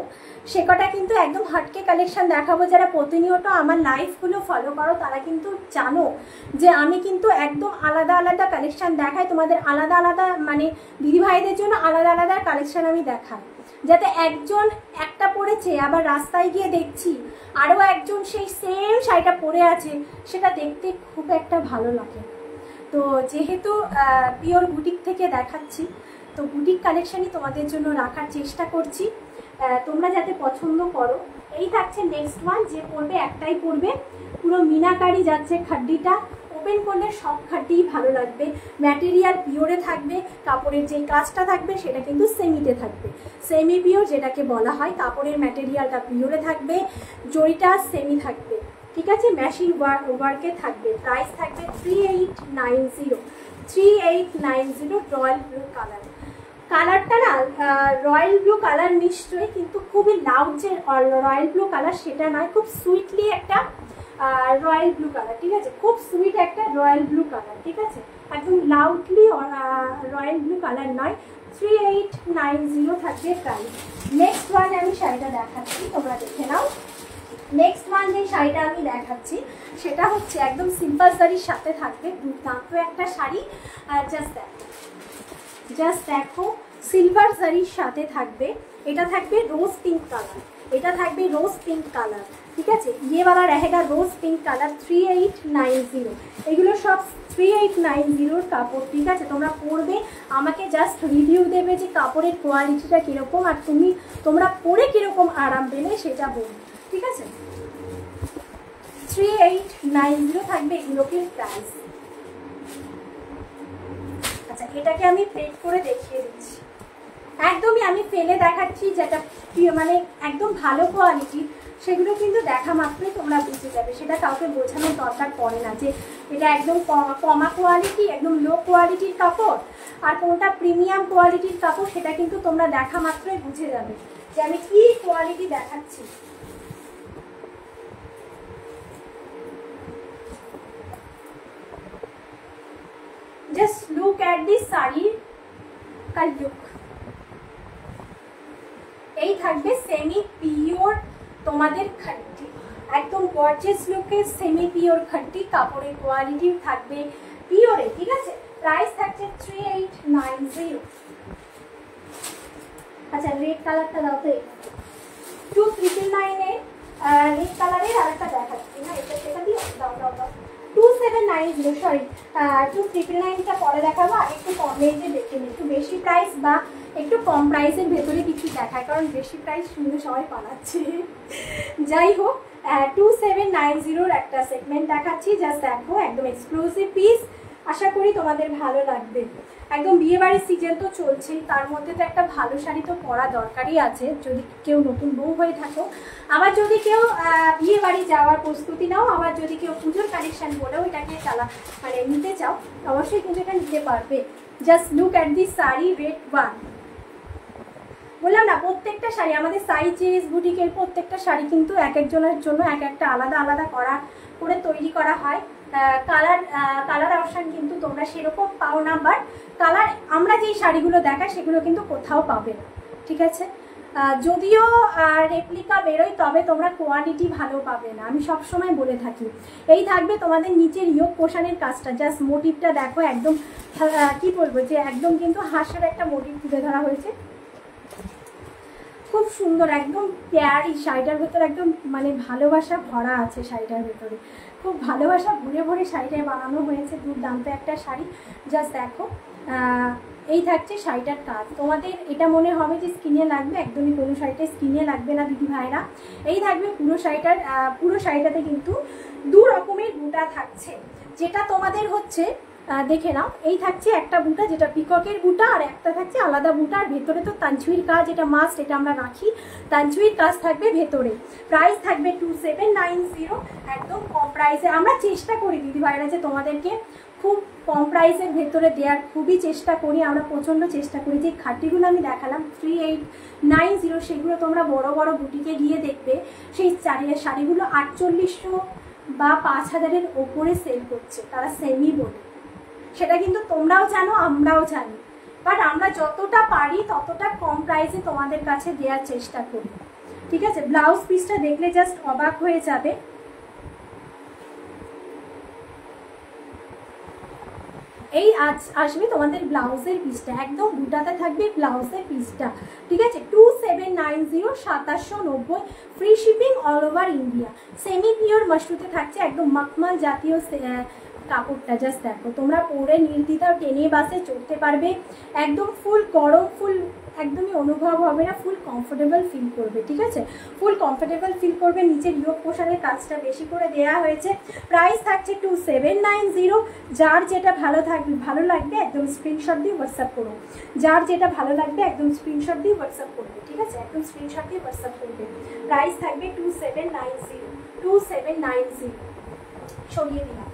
সে কটা কিন্তু একদম হটকে কালেকশন দেখাবো। যারা প্রতিনিয়ত আমার লাইফগুলো ফলো করো তারা কিন্তু জানো যে আমি কিন্তু একদম আলাদা আলাদা কালেকশন দেখাই তোমাদের, আলাদা আলাদা মানে দিদিভাইদের জন্য আলাদা আলাদা কালেকশন আমি দেখাই, যাতে একজন একটা পরেছে আবার রাস্তায় গিয়ে দেখছি আরও একজন সেই সেম শাড়িটা পরে আছে, সেটা দেখতে খুব একটা ভালো লাগে। তো যেহেতু পিওর বুটিক থেকে দেখাচ্ছি, তো বুটিক কালেকশনই তোমাদের জন্য রাখার চেষ্টা করছি, তোমরা যাতে পছন্দ করো। এই থাকছে নেক্সট ওয়ান, যে পরবে একটাই পরবে, পুরো মিনাকারি যাচ্ছে খাড্ডিটা, ওপেন করলে সব খাড্ডিই ভালো লাগবে। ম্যাটেরিয়াল পিওরে থাকবে, কাপড়ের যে কাজটা থাকবে সেটা কিন্তু সেমিতে থাকবে, সেমি পিওর যেটাকে বলা হয়। কাপড়ের ম্যাটেরিয়ালটা পিওরে থাকবে, জরিটা সেমি থাকবে, ঠিক আছে? মেশিন ওয়ার্কে থাকবে। প্রাইস থাকবে 3890 রয়্যাল ব্লু কালার। কালারটা না রয়্যাল ব্লু কালার নিশ্চয়ই, কিন্তু খুবই লাউড যে রয়্যাল ব্লু কালার সেটা নয়, খুব সুইটলি একটা রয়্যাল ব্লু কালার, ঠিক আছে? খুব সুইট একটা রয়্যাল ব্লু কালার, ঠিক আছে? একদম লাউডলি রয়্যাল ব্লু কালার নয়। 3890 থাকবে প্রাইস। নেক্সট ওয়ান আমি শাড়িটা দেখাচ্ছি, তোমরা দেখে নাও। নেক্সট ওয়ান যে শাড়িটা আমি দেখাচ্ছি সেটা হচ্ছে একদম সিম্পল শাড়ির সাথে থাকবে দুর্দান্ত একটা শাড়ি। জাস্ট দেখো সিলভার শাড়ির সাথে থাকবে, এটা থাকবে রোজ পিঙ্ক কালার, এটা থাকবে রোজ পিঙ্ক কালার, ঠিক আছে। ये वाला रहेगा रोज पिंक কালার 3890। এগুলো সব 3890 কাপড়, ঠিক আছে। তোমরা পরবে, আমাকে জাস্ট রিভিউ দেবে যে কাপড়ের কোয়ালিটিটা কীরকম আর তোমরা পরে কীরকম আরাম পেলে সেটা বলবে, ঠিক আছে। 3890 থাকবে এগুলোকে প্রাইস। আচ্ছা, এটাকে আমি প্লেট করে দেখিয়ে দিচ্ছি, একদমই আমি ফেলে দেখাচ্ছি, যেটা মানে একদম ভালো কোয়ালিটি সেগুলো কিন্তু দেখা মাত্রই তোমরা বুঝে যাবে, সেটা কাউকে বোঝানোর দরকার পড়ে না যে এটা একদম কমা কোয়ালিটি, একদম লো কোয়ালিটির কাপড় আর কোনটা প্রিমিয়াম কোয়ালিটির কাপড়, সেটা কিন্তু তোমরা দেখা মাত্রই বুঝে যাবে যে আমি কি কোয়ালিটি দেখাচ্ছি। Just look at this sari का लुक। এই থাকবে সেমি পিওর তোমাদের খাট্টি, একদম গর্জিয়াস লুকের সেমি পিওর খাট্টি, কাপড়ের কোয়ালিটি থাকবে পিওরে, ঠিক আছে। প্রাইস থাকছে 3890। আচ্ছা, রেড কালারটা দাও তো, 2999 রেড কালারের আরেকটা দেখাচ্ছি না, এটা দিয়ে দাও দাও দাও 2790, সরি 2999টা পরে দেখাবো, আর একটু কম রেঞ্জে দেখে নিই, একটু বেশি প্রাইস বা একটু কম প্রাইসের ভেতরে কিছু দেখায়, কারণ বেশি প্রাইস শুনে সবাই পালাচ্ছে। যাই হোক, 2790 একটা সেগমেন্ট দেখাচ্ছি, জাস্ট দেখো একদম এক্সক্লুসিভ পিস, আশা করি তোমাদের ভালো লাগবে। একদম বিয়েবাড়ির সিজন তো চলছেই, তার মধ্যে তো একটা ভালো শাড়ি তো পরা দরকারই আছে, যদি কেউ নতুন বউ হয়ে থাকো, আবার যদি কেউ বিয়ে বাড়ি যাওয়ার প্রস্তুতি নাও, আবার যদি কেউ পুজোর কালেকশন বলেও এটাকে মানে নিতে চাও, অবশ্যই কিন্তু এটা নিতে পারবে। Just look at this sari red one. বললাম না, প্রত্যেকটা শাড়ি আমাদের সাইজ বুটিকের প্রত্যেকটা শাড়ি কিন্তু এক একজনের জন্য এক একটা আলাদা আলাদা করে তৈরি করা হয়। কালার অপশান কিন্তু তোমরা সেরকম পাও না, বাট কালার আমরা যেই শাড়িগুলো দেখাই সেগুলো কিন্তু কোথাও পাবে না, ঠিক আছে। যদিও রেপ্লিকা বেরোয়, তবে তোমরা কোয়ালিটি ভালো পাবে না, আমি সবসময় বলে থাকি। এই থাকবে তোমাদের নিচের ইয়োগ পোশানের কাজটা, জাস্ট মোটিভটা দেখো, একদম কি বলবো যে একদম কিন্তু হাসির একটা মোটিভ তুলে ধরা হয়েছে, খুব সুন্দর, একদম প্যারি। শাড়িটার ভেতরে একদম মানে ভালোবাসা ভরা আছে, শাড়িটার ভেতরে খুব ভালোবাসা ভরে ভরে শাড়িটায় বানানো হয়েছে, দুর্দান্ত একটা শাড়ি। জাস্ট দেখো, এই থাকছে শাড়িটার কাজ। তোমাদের এটা মনে হবে যে স্কিনে লাগবে, একদমই কোনো শাড়িটা স্কিনে লাগবে না দিদি ভাইরা। এই থাকবে পুরো শাড়িটাতে কিন্তু দু রকমের বুটা থাকছে, যেটা তোমাদের হচ্ছে দেখে নাও। এই থাকছে একটা বুটা, যেটা পিককের বুটা, আর একটা থাকছে আলাদা বুটা, আর ভেতরে তো তানচুইর কাজ, এটা মাস্ট, এটা আমরা রাখি, তানচুইর কাজ থাকবে ভেতরে। প্রাইস থাকবে 2790, একদম কম প্রাইসে। আমরা চেষ্টা করি দিদি ভাইরা যে তোমাদেরকে খুব কম প্রাইসের ভেতরে দেওয়ার, খুবই চেষ্টা করি আমরা, প্রচণ্ড চেষ্টা করি। যে খাটিগুলো আমি দেখালাম 3890, সেগুলো তোমরা বড় বড় বুটিকে গিয়ে দেখবে, সেই শাড়িগুলো 4800 বা 5000-এর ওপরে সেল করছে, তারা সেমি বলে। সেটা কিন্তু তোমরাও জানো, আমরাও জানি, বাট আমরা যতটা পারি ততটা কম প্রাইসে তোমাদের কাছে দেওয়ার চেষ্টা করি, ঠিক আছে। ব্লাউজ পিসটা দেখলে জাস্ট অবাক হয়ে যাবে। এই আসবে তোমাদের ব্লাউজের পিসটা, একদম বুটাতে থাকবে ব্লাউজের পিসটা, ঠিক আছে। 2790, 2790, free shipping all over India. Semi pure মাশরুতে থাকছে, একদম মখমল জাতীয় কাপড়টা। জাস্ট দেখো, তোমরা পরে নির্দ্বিধায় টেনে বাসে চড়তে পারবে, একদম ফুল গরম, ফুল একদমই অনুভব হবে না, ফুল কমফোর্টেবল ফিল করবে, ঠিক আছে। ফুল কমফোর্টেবল ফিল করবে। নিচের ইয়োগ পোশানের কাজটা বেশি করে দেওয়া হয়েছে। প্রাইস থাকছে 2790। যার যেটা ভালো লাগবে একদম স্ক্রিনশট দিয়ে হোয়াটসঅ্যাপ করুন, যার যেটা ভালো লাগবে একদম স্ক্রিনশট দিয়ে হোয়াটসঅ্যাপ করবে, ঠিক আছে, একদম স্ক্রিনশট দিয়ে হোয়াটসঅ্যাপ করবে। প্রাইস থাকবে 2790। সরিয়ে দিলাম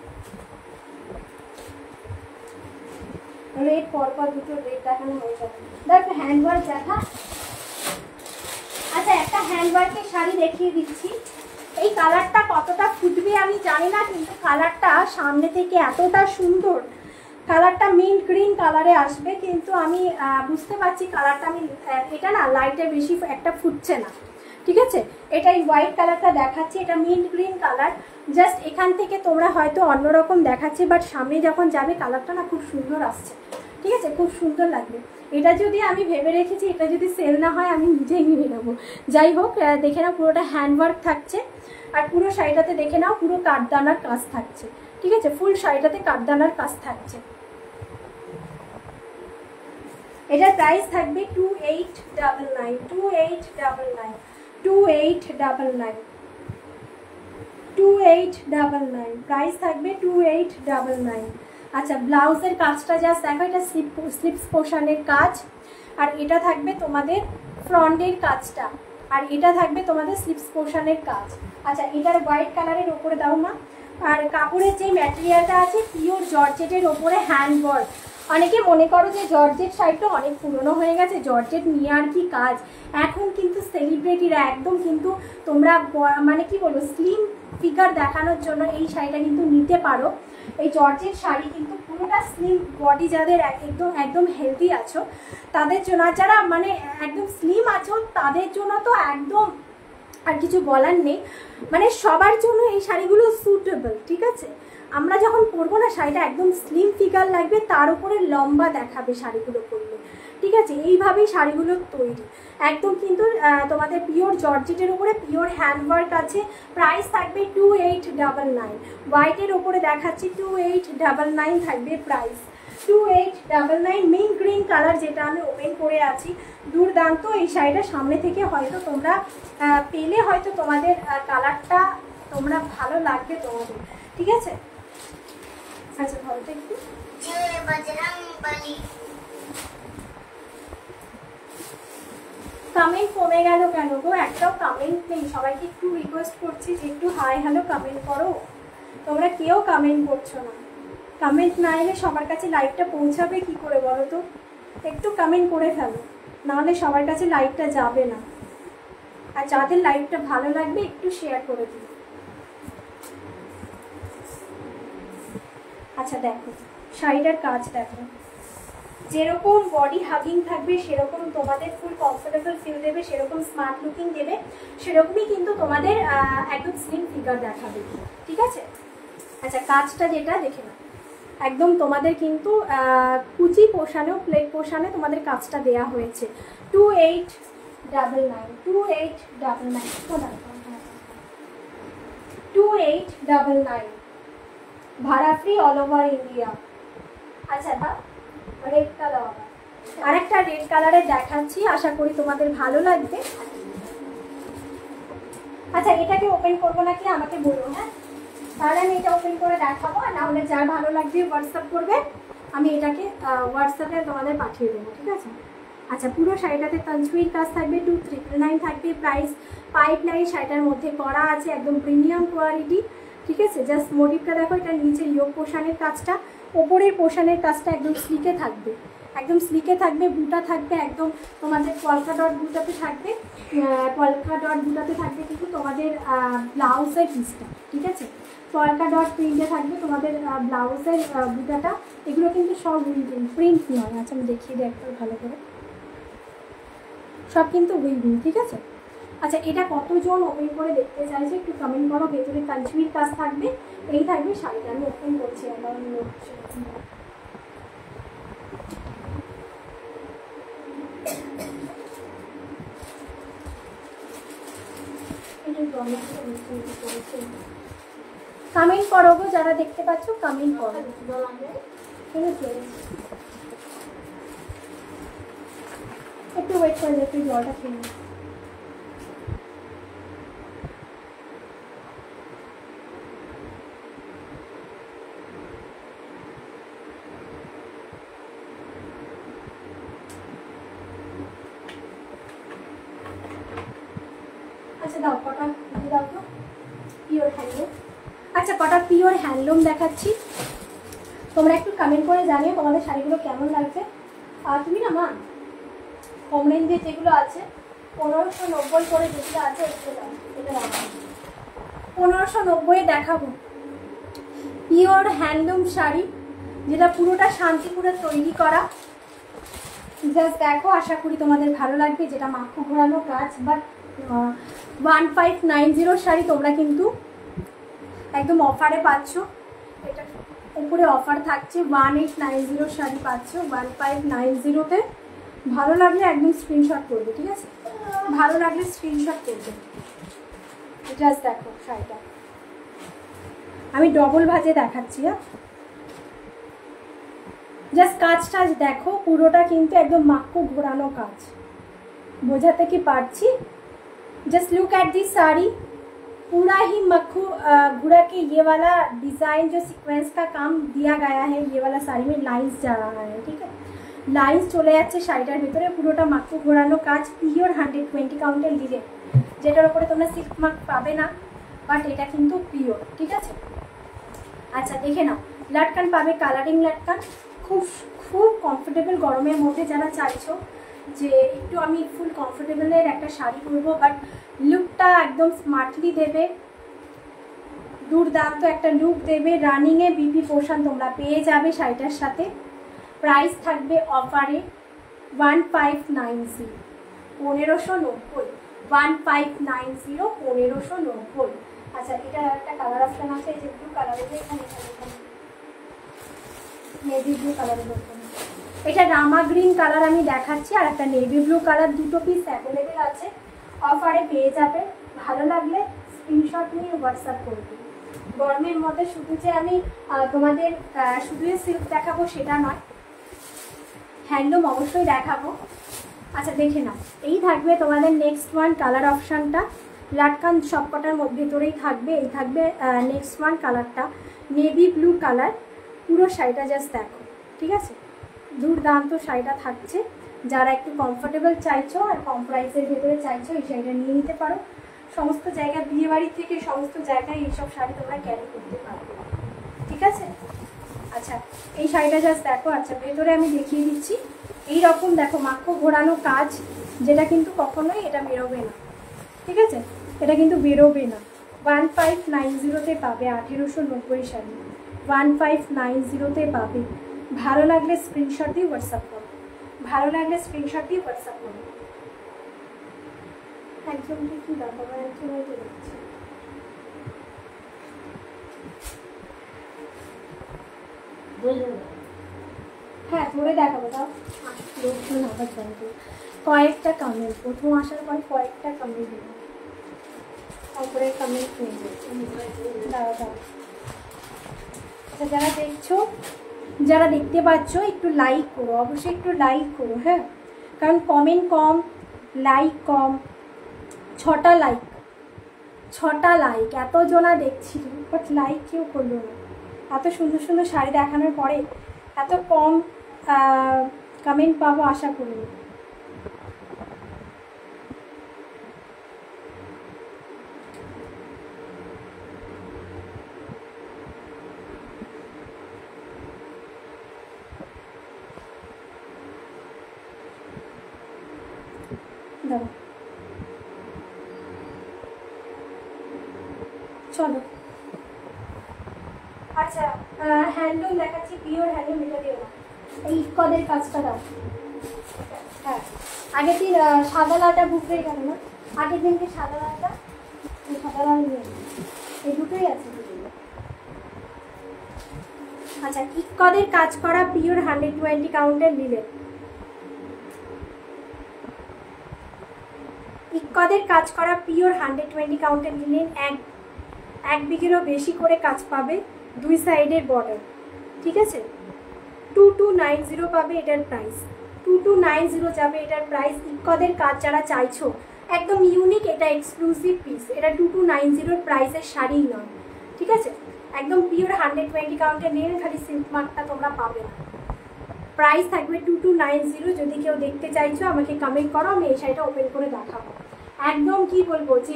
রেড, পরপর দুটো রেড দেখানো হয়ে যাবে। দেখো হ্যান্ডওয়ার্ক দেখা। আচ্ছা, একটা হ্যান্ডওয়ার্কের শাড়ি দেখিয়ে দিচ্ছি। এই কালারটা কতটা ফুটবে আমি জানি না, কিন্তু কালারটা সামনে থেকে এতটা সুন্দর, কালারটা মিন্ট গ্রিন কালারে আসবে, কিন্তু আমি বুঝতে পারছি কালারটা, এটা না লাইটে বেশি একটা ফুটছে না, ঠিক আছে, এটাই হোয়াইট কালারটা দেখাচ্ছি, এটা মিন্ট গ্রিন কালার। জাস্ট এখান থেকে তোমরা হয়তো অন্যরকম দেখাচ্ছে, বাট সামনে যখন যাবে কালারটা না খুব সুন্দর আসছে, ঠিক আছে, খুব সুন্দর লাগবে। এটা যদি আমি ভেবে রেখেছি এটা যদি সেল না হয় আমি নিজেই নিয়ে নেবো। যাই হোক, দেখে নাও পুরোটা হ্যান্ডওয়ার্ক থাকছে, আর পুরো শাড়িটাতে দেখে নাও পুরো কাঠদানার কাজ থাকছে, ঠিক আছে, ফুল শাড়িটাতে কাঠদানার কাজ থাকছে। এটার প্রাইস থাকবে 2899, 2899, 2899, 2899, প্রাইস থাকবে 2899। আচ্ছা, ব্লাউজের কাজটা জাস্ট দেখো, এটা স্লিপস পোর্শনের কাজ, আর এটা থাকবে তোমাদের ফ্রন্টের কাজটা, আর এটা থাকবে তোমাদের স্লিপস পোর্শনের কাজ। আচ্ছা, এটার হোয়াইট কালারের ওপরে দাও না। আর কাপড়ের যে ম্যাটেরিয়ালটা আছে পিওর জর্জেটের ওপরে হ্যান্ডওয়ার্ক। অনেকে মনে করো যে জর্জেট শাড়িটা অনেক পুরনো হয়ে গেছে, জর্জেট নিয়ে আর কি কাজ। এখন কিন্তু সেলিব্রিটিরা একদম কিন্তু তোমরা মানে কি বলবো স্লিম ফিগার দেখানোর জন্য এই শাড়িটা কিন্তু নিতে পারো। এই জর্জেট শাড়ি কিন্তু পুরোটা স্লিম বডি, যাদের একদম একদম হেলদি আছো তাদের জন্য, আর যারা মানে একদম স্লিম আছো তাদের জন্য তো একদম আর কিছু বলার নেই, মানে সবার জন্য এই শাড়িগুলো সুটেবল, ঠিক আছে। আমরা যখন পরবো না শাড়িটা একদম স্লিম ফিগার লাগবে, তার উপরে লম্বা দেখাবে শাড়িগুলো পরলে, ঠিক আছে। এইভাবেই শাড়িগুলো তৈরি, একদম কিন্তু তোমাদের পিওর জর্জেটের উপরে পিওর হ্যান্ডওয়ার্ক আছে। প্রাইস থাকবে 2899, হোয়াইটের ওপরে দেখাচ্ছি 2899 থাকবে প্রাইস, 2899। মিন্ট গ্রিন কালার যেটা আমি ওপেন করে আছি, দুর্দান্ত এই শাড়িটা। সামনে থেকে হয়তো তোমরা পেলে হয়তো তোমাদের কালারটা তোমরা ভালো লাগবে তোমাদের, ঠিক আছে। আচ্ছা, ভালো তো একটু কমেন্ট কমে গেল কেন গো? একটাও কমেন্ট নেই। সবাইকে একটু রিকোয়েস্ট করছি যে একটু হাই হ্যালো কমেন্ট করো, তোমরা কেউ কমেন্ট করছো না। কমেন্ট না এলে সবার কাছে লাইভটা পৌঁছাবে কি করে বলো তো? একটু কমেন্ট করে ফেলো, নাহলে সবার কাছে লাইভটা যাবে না। আর যাদের লাইভটা ভালো লাগবে একটু শেয়ার করে দিও। আচ্ছা, দেখো শাড়িটার কাজ দেখো, যেরকম বডি হাগিং থাকবে সেরকম তোমাদের ফুল কমফোর্টেবল ফিল দেবে, সেরকম স্মার্ট লুকিং দেবে, সেরকমই কিন্তু তোমাদের একদম স্লিম ফিগার দেখাবে, ঠিক আছে। আচ্ছা, কাজটা যেটা দেখে নাও, একদম তোমাদের কিন্তু কুচি পোষানেও প্লেট পোষানে তোমাদের কাজটা দেয়া হয়েছে। 2899, 2899, 2899, ভাড়া ফ্রি অল ওভার ইন্ডিয়া। আচ্ছা, রেড কালার, আরেকটা রেড কালারের দেখাচ্ছি, আশা করি তোমাদের ভালো লাগবে। আচ্ছা, এটাকে ওপেন করবো নাকি আমাকে বলো, হ্যাঁ, তাহলে আমি এটা ওপেন করে দেখাবো, আর নাহলে যার ভালো লাগবে হোয়াটসঅ্যাপ করবে, আমি এটাকে হোয়াটসঅ্যাপে তোমাদের পাঠিয়ে দেবো, ঠিক আছে। আচ্ছা, পুরো শাড়িটাতে তানজুইর কাজ থাকবে, 2399 থাকবে প্রাইস। পাইপলাইন শাড়িটার মধ্যে করা আছে, একদম প্রিমিয়াম কোয়ালিটি, ঠিক আছে। জাস্ট মোটিভটা দেখো, এটা নিচে ইয়োগ পোষানের কাজটা, ওপরের পোষানের কাজটা একদম স্লিকে থাকবে, একদম স্লিকে থাকবে, বুটা থাকবে একদম তোমাদের পলকা ডট বুটাতে থাকবে, পলকা ডট বুটাতে থাকবে কিন্তু তোমাদের ব্লাউজের পিসটা, ঠিক আছে। পলকা ডট প্রিন্টে থাকবে তোমাদের ব্লাউজের বুটাটা, এগুলো কিন্তু সব প্রিন্ট নয়। আচ্ছা, আমি দেখিয়ে দিই একটু ভালো করে, সব কিন্তু উইভিং, ঠিক আছে। আচ্ছা, এটা কতজন ওপেন করে দেখতে চাইছে একটু কমেন্ট করো। ভেতরে কাঞ্চুরির কাজ থাকবে, এই থাকবে শাড়িটা। আমি ওপেন করছি আবার, কমেন্ট করো গো, যারা দেখতে পাচ্ছ কমেন্ট করো, ঠিক আছে। একটু ওয়েট করে একটু জলটা খেয়ে নিই। আচ্ছা, দাও কটা দাও তো পিওর হ্যান্ডলুম। আচ্ছা, কটা পিওর হ্যান্ডলুম দেখাচ্ছি, তোমরা একটু কমেন্ট করে জানিও তোমাদের শাড়িগুলো কেমন লাগছে। আর তুমি না মা কম রেঞ্জের যেগুলো আছে 1590 করে যেগুলো আছে এটা 1590 দেখাবো। পিওর হ্যান্ডলুম শাড়ি, যেটা পুরোটা শান্তিপুরে তৈরি করা। জাস্ট দেখো, আশা করি তোমাদের ভালো লাগবে। যেটা মাখো ঘোরানো কাজ, বাট 1590 শাড়ি তোমরা কিন্তু একদম অফারে পাচ্ছ। এটা উপরে অফার থাকছে, 1890 শাড়ি পাচ্ছ 1590-তে। ভালো লাগলে একদম স্ক্রিনশট করবে, ঠিক আছে? ভালো লাগলে স্ক্রিনশট করবে। জাস্ট দেখো শাড়িটা, আমি ডবল ভাজে দেখাচ্ছি। হ্যাঁ, জাস্ট কাজ টাজ দেখো, পুরোটা কিন্তু একদম মাক্কু ঘোরানো কাজ। বোঝাতে কি পারছি? Just look at this sari, पूरा ही मक्खू घुरा के ये वाला डिज़ाइन जो सीक्वेंस का काम दिया गया है, ये वाला साड़ी में लाइंस जा रहा है, ठीक है? लाइंस चले যাচ্ছে শাড়িটার ভিতরে, পুরোটা মাক্কু ঘোরানো কাজ, পিওর 120 কাউন্টের লিলেন, যেটার উপরে তোমরা সিল্ক মার্ক পাবে না, বাট এটা কিন্তু পিওর, ঠিক আছে? আচ্ছা দেখে নাও, লাটকান পাবে, কালারিং লাটকান, খুব খুব কমফোর্টেবল। গরমের মধ্যে যারা চাইছো যে একটু আমি ফুল কমফোর্টেবলের একটা শাড়ি পরবো, বাট লুকটা একদম স্মার্টলি দেবে, দুর্দান্ত একটা লুক দেবে, রানিংয়ে বিপি পোর্শন তোমরা পেয়ে যাবে শাড়িটার সাথে। প্রাইস থাকবে অফারে 1590, 1590, 1590, 1590। আচ্ছা, এটা একটা কালার অপশন আছে, এই যে ব্লু কালারের, এখানে নেভি ব্লু কালারের মধ্যে এটা রামা গ্রিন কালার আমি দেখাচ্ছি, আর একটা নেভি ব্লু কালার, দুটো পিস অ্যাভেলেবেল আছে, অফারে পেয়ে যাবে। ভালো লাগলে স্ক্রিনশট নিয়ে হোয়াটসঅ্যাপ করবে। গরমের মধ্যে শুধু যে আমি তোমাদের শুধু সিল্ক দেখাবো সেটা নয়, হ্যান্ডলুম অবশ্যই দেখাবো। আচ্ছা দেখে নাও, এই থাকবে তোমাদের নেক্সট ওয়ান কালার অপশানটা, লাটকান সবকটার ভেতরেই থাকবে। এই থাকবে নেক্সট ওয়ান কালারটা, নেভি ব্লু কালার, পুরো শাড়িটা জাস্ট দেখো, ঠিক আছে? দুর্দান্ত শাড়িটা থাকছে। যারা একটু কমফোর্টেবল চাইছো আর কম প্রাইসের ভেতরে চাইছো, এই শাড়িটা নিয়ে নিতে পারো। সমস্ত জায়গায়, বিয়ে বাড়ি থেকে সমস্ত জায়গায় এইসব শাড়ি তোমরা ক্যারি করতে পারবে, ঠিক আছে? আচ্ছা, এই শাড়িটা জাস্ট দেখো। আচ্ছা, ভেতরে আমি দেখিয়ে দিচ্ছি। এই রকম দেখো মাক্কো ঘোরানো কাজ, যেটা কিন্তু কখনোই এটা বেরোবে না, ঠিক আছে? এটা কিন্তু বেরোবে না। 1590-তে পাবে 1890 শাড়ি, 1590-তে পাবে। ভালো লাগলে স্ক্রিনশট দিয়ে হোয়াটসঅ্যাপ করো, ভালো লাগলে স্ক্রিনশট দিয়ে হোয়াটসঅ্যাপ করো। একজনকে কি দেখাবো, একজনকে দেখছি। হ্যাঁ, ধরে দেখাবো, দাও লোকজন আবার জানবে। কয়েকটা কমেন্ট, প্রথম আসার পর কয়েকটা কমেন্ট দেবো, তারপরে কমেন্ট নেবে। দাও দাও। আচ্ছা, যারা দেখছো, যারা দেখতে পাচ্ছ, একটু লাইক করো, অবশ্যই একটু লাইক করো, হ্যাঁ? কারণ কমেন্ট কম, লাইক কম। 6টা লাইক, এতজনা দেখছি, বাট লাইক কেউ করলো না। এত সুন্দর সুন্দর শাড়ি দেখানোর পরে এত কম কমেন্ট পাবো আশা করিনি। দাও, চলো। আচ্ছা, হ্যান্ডলুম দেখাচ্ছি, পিওর হ্যান্ডলুম, এটা দিও না, এই কদের কাজটা দাও। হ্যাঁ, আগের দিন সাদা লালটা বুক হয়ে গেল না, আগের দিনকে সাদা লালটা, সাদা লাল নিয়ে এই দুটোই আছে। আচ্ছা, ইকদের কাজ করা পিওর 120 কাউন্টের লিলেন, ইকদের কাজ করা পিওর 120 কাউন্টের লিলেন, এক বিঘেরও বেশি করে কাজ পাবে, দুই সাইডের বর্ডার, ঠিক আছে? 2290 পাবে এটার প্রাইস, 2290 যাবে এটার প্রাইস। ইকদের কাজ যারা চাইছো, একদম ইউনিক, এটা এক্সক্লুসিভ পিস, এটা 2290 প্রাইসের শাড়ি নয়, ঠিক আছে? একদম পিওর 120 কাউন্টের নেন, খালি সিল্ক মার্কটা তোমরা পাবে না। প্রাইস থাকবে 2290। যদি কেউ দেখতে চাইছো আমাকে কমেন্ট করো, আমি এই শাড়িটা ওপেন করে দেখাবো। একদম কি বলবো, যে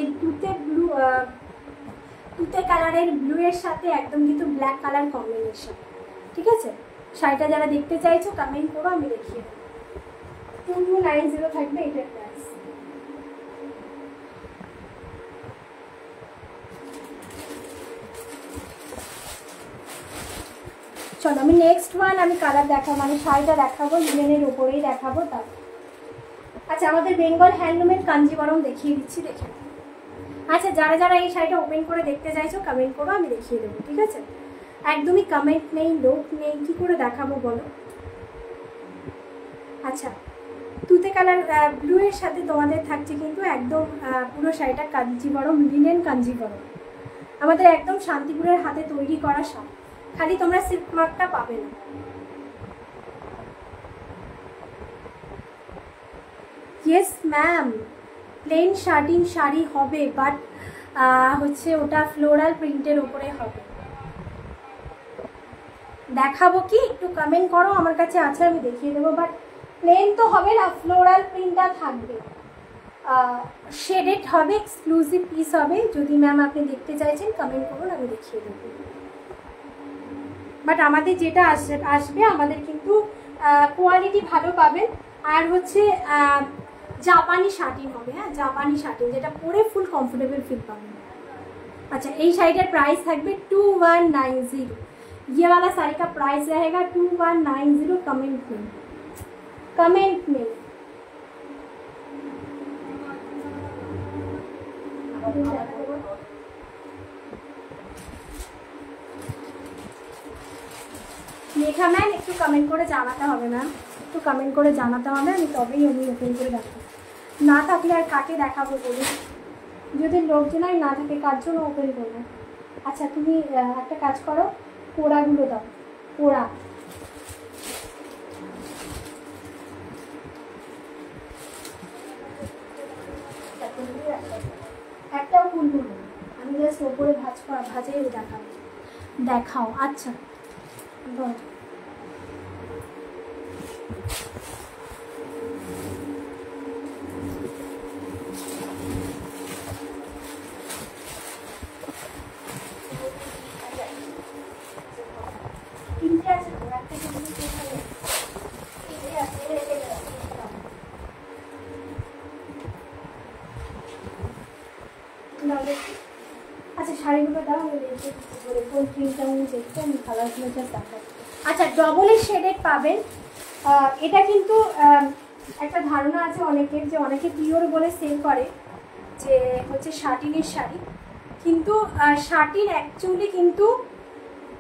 তুতে কালারের ব্লু এর সাথে একদম কিন্তু ব্ল্যাক কালার কম্বিনেশন, ঠিক আছে? শাড়িটা যারা দেখতে চাইছো কমেন্ট করো, আমি দেখিয়ে দেবো। 2290 থাকবে এটার প্রাইস। চলো, আমি নেক্সট ওয়ান আমি কালার দেখাবো, মানে শাড়িটা দেখাবো, লিনেনের উপরেই দেখাবো। তার আচ্ছা, আমাদের বেঙ্গল হ্যান্ডলুমের কাঞ্জিবরম দেখিয়ে দিচ্ছি, দেখে। আচ্ছা, যারা যারা এই শাড়িটা ওপেন করে দেখতে চাইছো কমেন্ট করো, আমি দেখিয়ে দেবো, ঠিক আছে? একদমই কমেন্ট নেই, লোক নেই, কি করে দেখাবো বলো? আচ্ছা, তুতে কালার ব্লু এর সাথে তোমাদের থাকছে কিন্তু একদম পুরো শাড়িটা কাঞ্জিবরম, লিনেন কাঞ্জিবরম, আমাদের একদম শান্তিপুরের হাতে তৈরি করা শাড়ি। খালি তোমরা সিল্ক মার্কটা পাবে না। ইয়েস ম্যাম, প্লেন শার্টিং শাড়ি হবে, বাট হচ্ছে ওটা ফ্লোরাল প্রিন্টের ওপরে হবে। দেখাবো কি, একটু কমেন্ট করো, আমার কাছে আছে, আমি দেখিয়ে দেবো। বাট প্লেন তো হবে না, ফ্লোরাল প্রিন্টটা থাকবে, শেডেড হবে, এক্সক্লুসিভ পিস হবে। যদি ম্যাম আপনি দেখতে চাইছেন কমেন্ট করুন, আমি দেখিয়ে দেবো। বাট আমাদের যেটা আসবে আমাদের কিন্তু কোয়ালিটি ভালো পাবেন। আর হচ্ছে জাপানি শার্টিং হবে, হ্যাঁ, জাপানি শার্টিং, যেটা পরে ফুল কমফোর্টেবল ফিল পাবেন। अच्छा, এই শাড়িটার প্রাইস থাকবে 2190। ये वाला साड़ी का प्राइस रहेगा 2190। कमेंट में মেঘা ম্যাম একটু কমেন্ট করে জানাতে হবে, ম্যাম একটু কমেন্ট করে জানাতে হবে, আমি তবেই আমি ওপেন করে দেখাবো। না থাকলে আর কাকে দেখাবো বলুন? যদি লোকজনাই না থাকে কার জন্য ওপেন করবো? আচ্ছা, তুমি একটা কাজ করো, পোড়াগুলো দাও, পোড়া। একটাও খুলবো না, আমি জাস্ট ওপরে ভাজে দেখাবো। দেখাও। আচ্ছা বল। আচ্ছা, শাড়িগুলো দাও, কোন প্রিন্টটা আমি দেখতে, আমি কালারগুলো জাস্ট দেখাই। আচ্ছা, ডবলের শেডেড পাবেন। এটা কিন্তু একটা ধারণা আছে অনেকের, যে অনেকে পিওর বলে সেল করে যে হচ্ছে শার্টিনের শাড়ি, কিন্তু শার্টিন অ্যাকচুয়ালি কিন্তু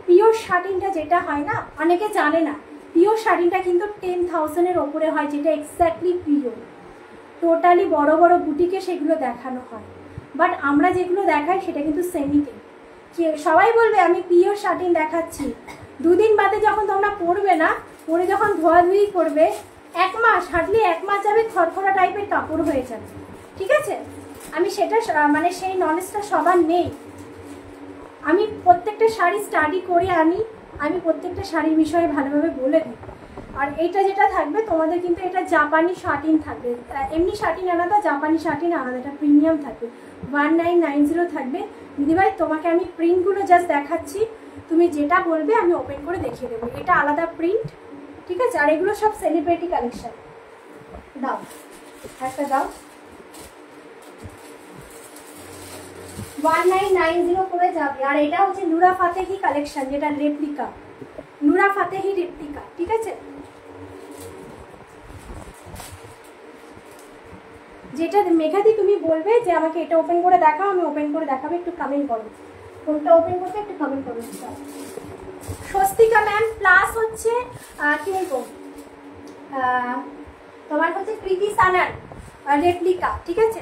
পিওর শার্টিনটা যেটা হয় না, অনেকে জানে না, পিওর শার্টিনটা কিন্তু 10,000-এর ওপরে হয়, যেটা এক্স্যাক্টলি পিওর। টোটালি বড় বড় বুটিকে সেগুলো দেখানো হয়, বাট আমরা যেগুলো দেখাই সেটা কিন্তু সেমিতে। সবাই বলবে আমি পিওর শার্টিন দেখাচ্ছি, দুদিন বাদে যখন তোমরা পরবে না, পরে যখন ধোয়াধুয়ি করবে, 1 মাস, হার্ডলি 1 মাস যাবে, খড়খড়া টাইপের কাপড় হয়ে যাবে, ঠিক আছে? আমি সেটা মানে সেই নলেজটা সবার নেই। আমি প্রত্যেকটা শাড়ি স্টাডি করে আমি প্রত্যেকটা শাড়ির বিষয়ে ভালোভাবে বলে দিই। আর এইটা যেটা থাকবে তোমাদের কিন্তু এটা জাপানি শার্টিন থাকবে, এমনি শার্টিন আলাদা, জাপানি শার্টিন আলাদা, এটা প্রিমিয়াম থাকবে, 1990 থাকবে। দিদিভাই তোমাকে আমি প্রিন্টগুলো জাস্ট দেখাচ্ছি, তুমি যেটা বলবে আমি ওপেন করে দেখিয়ে দেবো। এটা আলাদা প্রিন্ট, ঠিক আছে? আর এগুলো সব সেলিব্রিটি কালেকশন। দাও একটা দাও, 1990 করে যাবে। আর এটা হচ্ছে নুরা ফাতেহি কালেকশন, যেটা রেপ্লিকা, নুরা ফাতেহি রেপ্লিকা, ঠিক আছে? যেটা মেঘাদি তুমি বলবে যে আমাকে এটা ওপেন করে দেখাও, আমি ওপেন করে দেখাবো, একটু কমেন্ট করো কোনটা ওপেন করতে, একটু কমেন্ট করো। স্বস্তিকা ম্যাম প্লাস হচ্ছে কি বলবো, তোমার হচ্ছে কৃতি সানান রেপ্লিকা, ঠিক আছে?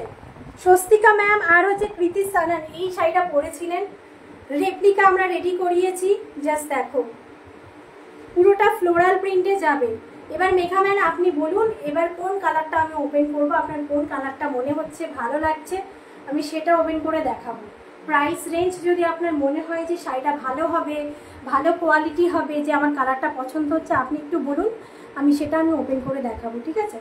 স্বস্তিকা ম্যাম আর হচ্ছে কৃতি সানান এই শাড়িটা পরেছিলেন, রেপ্লিকা আমরা রেডি করিয়েছি, জাস্ট দেখো পুরোটা ফ্লোরাল প্রিন্টে যাবে। এবার মেঘা ম্যাম আপনি বলুন এবার কোন কালারটা আমি ওপেন করব, আপনার কোন কালারটা মনে হচ্ছে ভালো লাগছে, আমি সেটা ওপেন করে দেখাবো। প্রাইস রেঞ্জ যদি আপনার মনে হয় যে শাড়িটা ভালো হবে, ভালো কোয়ালিটি হবে, যে আমার কালারটা পছন্দ হচ্ছে, আপনি একটু বলুন, আমি সেটা ওপেন করে দেখাবো, ঠিক আছে?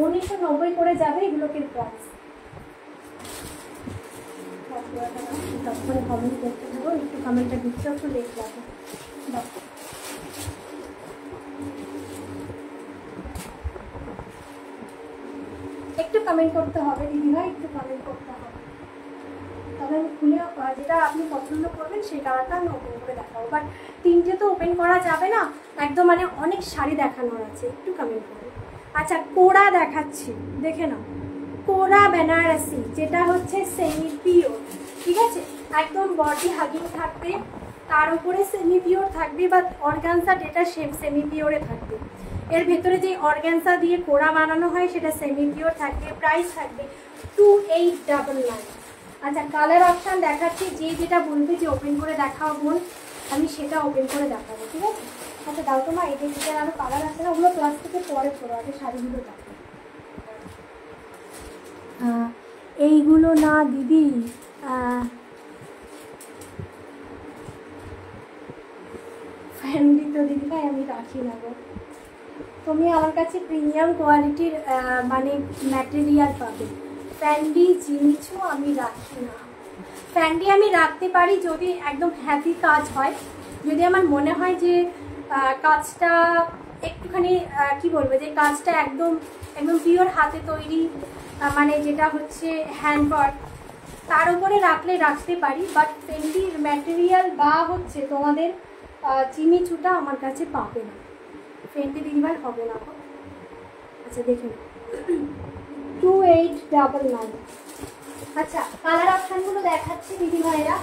1990 করে যাবে এগুলোকে প্রাইস। তারপরে কমেন্ট করতে থাকো, একটু কমেন্টটা দিচ্ছ, একটু লেট লাগবে। একটু কমেন্ট করতে হবে দিদিভাই, একটু কমেন্ট করতে হবে, তবে আমি খুলে যেটা আপনি পছন্দ করবেন সেই কালারটা আমি ওপেন করে দেখাবো। বাট 3টে তো ওপেন করা যাবে না, একদম মানে অনেক শাড়ি দেখানোর আছে, একটু কমেন্ট করুন। আচ্ছা কোরা দেখাচ্ছি, দেখে নাও, কোরা বেনারসি, যেটা হচ্ছে সেমি পিওর, ঠিক আছে, একদম বডি হাগিং থাকবে, তার উপরে সেমি পিওর থাকবে, বা অর্গানজা যেটা সেমি পিওরে থাকবে। এর ভেতরে যে অর্গানজা দিয়ে কোরা বানানো হয় সেটা সেমি পিওর থাকবে। প্রাইস থাকবে 2899। আচ্ছা কালার অপশান দেখাচ্ছি, যে যেটা বলবে যে ওপেন করে দেখাও বোন, আমি সেটা ওপেন করে দেখাবো, ঠিক আছে। আচ্ছা দাও তোমার এই যে আরো কালার আছে না, ওগুলো প্লাস্টিকে পরে করো, আগে শাড়িগুলো দেখো। এইগুলো না দিদি, ফ্যান্ডি তো দিদি ভাই আমি রাখি না গো, তুমি আমার কাছে প্রিমিয়াম কোয়ালিটির মানে ম্যাটেরিয়াল পাবে। ফ্যান্ডি জিনিসও আমি রাখি না, ফ্যান্ডি আমি রাখতে পারি যদি একদম হ্যাভি কাজ হয়, যদি আমার মনে হয় যে কাজটা একটুখানি কি বলবো, যে কাজটা একদম একদম পিওর হাতে তৈরি, মানে যেটা হচ্ছে হ্যান্ডওয়ার্ক, তার উপরে রাখতে পারি। বাট ফ্যান্ডির ম্যাটেরিয়াল বা হচ্ছে তোমাদের চিমিচুটা আমার কাছে পাবে না, ফ্যান্ডি দিদিভাই হবে না। আচ্ছা দেখে 2899। আচ্ছা কালার অপশানগুলো দেখাচ্ছি দিদিভাইরা,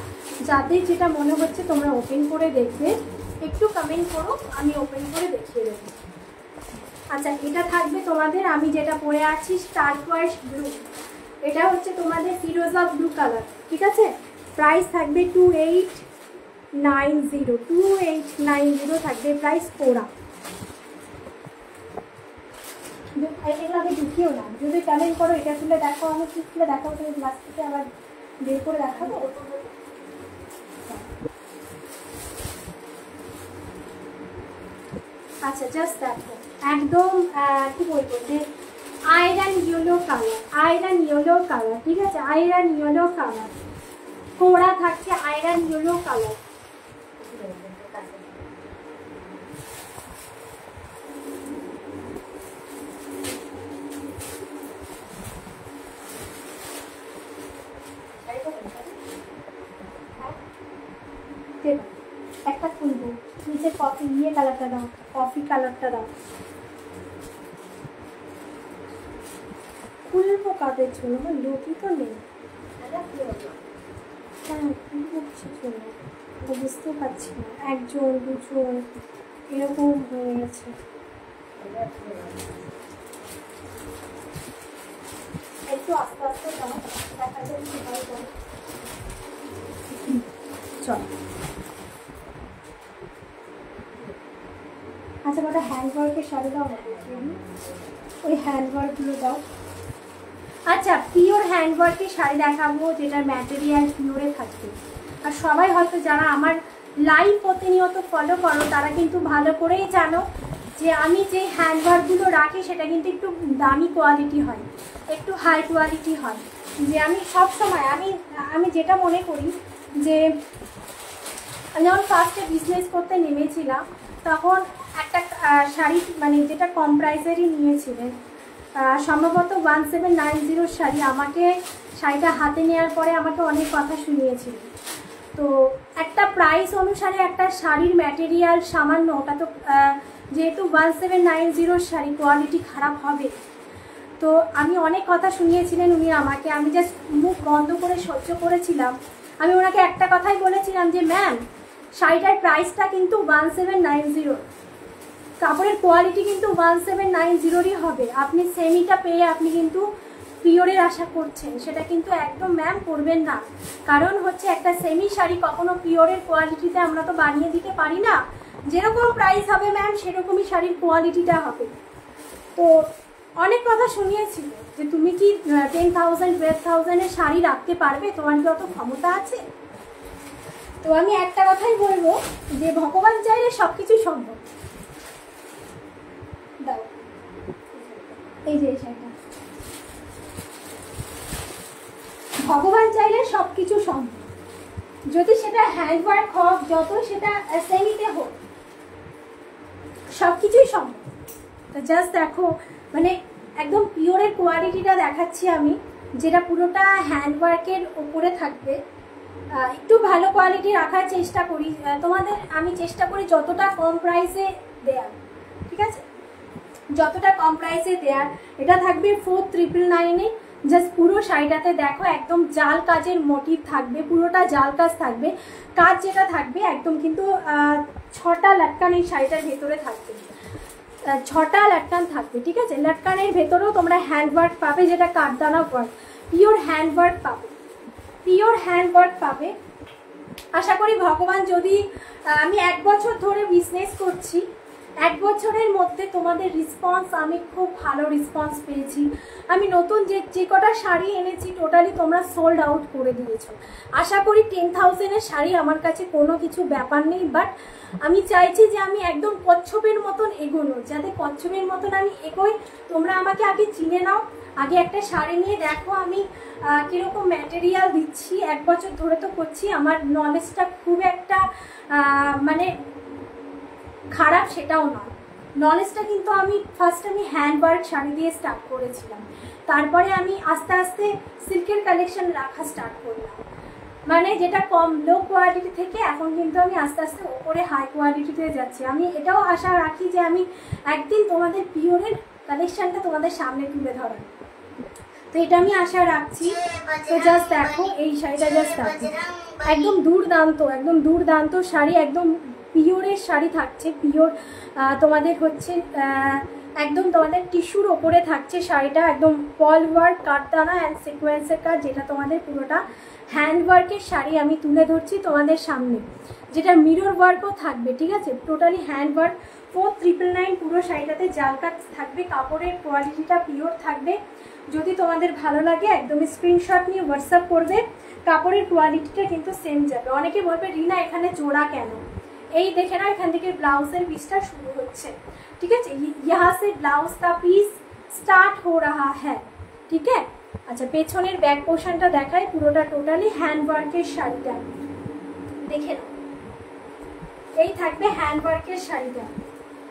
যাদের যেটা মনে হচ্ছে তোমরা ওপেন করে দেখবে, একটু কমেন্ট করো, আমি ওপেন করে দেখিয়ে দেবো। আচ্ছা এটা থাকবে তোমাদের, আমি যেটা পরে আছি টার্কোয়াইজ ব্লু, এটা হচ্ছে তোমাদের ফিরোজা ব্লু কালার, ঠিক আছে। প্রাইস থাকবে 2890 থাকবে প্রাইস। কোরা এগুলো আগে ঢুকিও না, যদি কমেন্ট করো এটা খুলে দেখো, আমি কি খুলে দেখাবো, তুমি গ্লাস থেকে আবার বের করে দেখাবো। আচ্ছা জাস্ট দেখো, একদম কি বলবো, যে আয়রন ইয়েলো কালার, ঠিক আছে, আয়রন ইয়েলো কালার, কোড়া থাকছে আয়রন ইয়েলো কালার। একটা খুলবো, নিচে কফি কালারটা দাও, কফি কালারটা দাও, খুলবো কাদের জন্য, আমার লোকই তো নেই। হ্যাঁ খুলবো কিসের জন্য বুঝতে পারছি না, একজন দুজন এরকম হয়ে গেছে। একটু আস্তে আস্তে দাও, দেখা যায় কি হয়। চল আচ্ছা ওটা হ্যান্ডওয়ার্কের শাড়ি দাও, ওই হ্যান্ডওয়ার্কগুলো দাও। আচ্ছা পিওর হ্যান্ডওয়ার্কের শাড়ি দেখাবো, যেটার ম্যাটেরিয়াল পিওরে থাকবে। আর সবাই হয়তো যারা আমার লাইভ প্রতিনিয়ত ফলো করো তারা কিন্তু ভালো করেই জানো যে আমি যে হ্যান্ডওয়ার্কগুলো রাখি সেটা কিন্তু একটু দামি কোয়ালিটি হয়, একটু হাই কোয়ালিটি হয়। যে আমি সবসময় আমি যেটা মনে করি যে যখন ফার্স্টে বিজনেস করতে নেমেছিলাম তখন একটা শাড়ি মানে যেটা কম প্রাইসেরই নিয়েছিলেন, সম্ভবত 1790 শাড়ি, আমাকে শাড়িটা হাতে নেওয়ার পরে আমাকে অনেক কথা শুনিয়েছিল। তো একটা প্রাইস অনুসারে একটা শাড়ির ম্যাটেরিয়াল সামান্য, ওটা তো যেহেতু 1790 শাড়ি কোয়ালিটি খারাপ হবে, তো আমি অনেক কথা শুনিয়েছিলেন উনি আমাকে, আমি জাস্ট মুখ বন্ধ করে সহ্য করেছিলাম। আমি ওনাকে একটা কথাই বলেছিলাম যে ম্যাম শাড়িটার প্রাইসটা কিন্তু 1790, কাপড়ের কোয়ালিটি কিন্তু 1790-ই হবে, আপনি সেমিটা পেয়ে আপনি কিন্তু পিওরের আশা করছেন, সেটা কিন্তু একদম ম্যাম করবেন না। কারণ হচ্ছে একটা সেমি শাড়ি কখনো পিওরের কোয়ালিটিতে আমরা তো বানিয়ে দিতে পারি না, যেরকম প্রাইস হবে ম্যাম সেরকমই শাড়ির কোয়ালিটিটা হবে। তো অনেক কথা শুনিয়েছিল যে তুমি কি 10,000 12,000-এর শাড়ি রাখতে পারবে, তোমার কি অত ক্ষমতা আছে। তো আমি একটা কথাই বলবো যে ভগবান চাইলে সব কিছুই সম্ভব। দাও এই যে শাড়িটা, ভগবান চাইলে সব কিছু সম্ভব, যদি সেটা হ্যান্ডওয়ার্ক হোক, যত সেটা সেমিতে হোক, সব কিছুই সম্ভব। তো জাস্ট দেখো মানে একদম পিওরের কোয়ালিটিটা দেখাচ্ছি আমি, যেটা পুরোটা হ্যান্ডওয়ার্কের ওপরে থাকবে। একটু ভালো কোয়ালিটি রাখার চেষ্টা করি তোমাদের, আমি চেষ্টা করি যতটা কম প্রাইসে দেওয়ার, ঠিক আছে। যতটা কম প্রাইসে দেয়ার। এটা থাকবে 4999-এ। জাস্ট পুরো শাড়িটাতে দেখো একদম জাল কাজের মোটিভ থাকবে, পুরোটা জাল কাজ থাকবে। কাজ যেটা থাকবে একদম কিন্তু 6টা লাটকান এই শাড়িটার ভেতরে থাকবে, 6টা লাটকান থাকবে, ঠিক আছে। লাটকানের ভেতরেও তোমরা হ্যান্ডওয়ার্ক পাবে, যেটা কাঠদানা ওয়ার্ক, পিওর হ্যান্ডওয়ার্ক পাবে, পিওর হ্যান্ডওয়ার্ক পাবে। আশা করি ভগবান যদি, আমি 1 বছর ধরে বিজনেস করছি, 1 বছরের মধ্যে তোমাদের রেসপন্স, আমি খুব ভালো রেসপন্স পেয়েছি। আমি নতুন যে কটা শাড়ি এনেছি টোটালি তোমরা সোল্ড আউট করে দিয়েছো। আশা করি 10,000-এর শাড়ি আমার কাছে কোনো কিছু ব্যাপার নেই, বাট আমি চাইছি যে আমি একদম কচ্ছপের মতন এগোনো, যাতে কচ্ছপের মতন আমি এগোই। তোমরা আমাকে আগে চিনে নাও, আগে একটা শাড়ি নিয়ে দেখো আমি কীরকম ম্যাটেরিয়াল দিচ্ছি। 1 বছর ধরে তো করছি, আমার নলেজটা খুব একটা মানে খারাপ সেটাও নয়, নলেজটা কিন্তু আমি ফার্স্ট আমি হ্যান্ডওয়ার্ক শাড়ি দিয়ে স্টার্ট করেছিলাম, তারপরে আমি আস্তে আস্তে সিল্কের কালেকশন রাখা স্টার্ট করলাম, মানে যেটা কম লো কোয়ালিটি থেকে এখন কিন্তু আমি আস্তে আস্তে ওপরে হাই কোয়ালিটিতে যাচ্ছি। আমি এটাও আশা রাখি যে আমি একদিন তোমাদের পিওরের কালেকশনটা তোমাদের সামনে তুলে ধরার, তো এটা আমি আশা রাখছি। তো জাস্ট দেখো এই শাড়িটা, জাস্ট দেখো একদম দুর্দান্ত, একদম দুর্দান্ত শাড়ি, একদম পিওরের শাড়ি থাকছে, পিওর তোমাদের হচ্ছে একদম তোমাদের টিস্যুর ওপরে থাকছে শাড়িটা, একদম পল ওয়ার্ক, কাঠদানা অ্যান্ড সিকোয়েন্সের কাজ, যেটা তোমাদের পুরোটা হ্যান্ডওয়ার্কের শাড়ি আমি তুলে ধরছি তোমাদের সামনে, যেটা মিরর ওয়ার্কও থাকবে, ঠিক আছে, টোটালি হ্যান্ডওয়ার্ক। 4999 পুরো শাড়িটাতে জাল কাজ থাকবে, কাপড়ের কোয়ালিটিটা পিওর থাকবে। যদি তোমাদের ভালো লাগে একদম স্ক্রিনশট নিয়ে হোয়াটসঅ্যাপ করবে, কাপড়ের কোয়ালিটিটা কিন্তু সেম যাবে। অনেকে বলবে রিনা এখানে জোড়া কেন, এই দেখে না এখান থেকে ব্লাউজের পিসটা শুরু হচ্ছে, ঠিক আছে, यहाँ से ব্লাউজ का পিস স্টার্ট हो रहा है, ঠিক আছে। আচ্ছা পেছনের ব্যাক পোর্শনটা দেখায়, পুরোটা টোটালি হ্যান্ডওয়ার্কের শাড়িটা দেখে নাও, এই থাকবে হ্যান্ডওয়ার্কের শাড়িটা।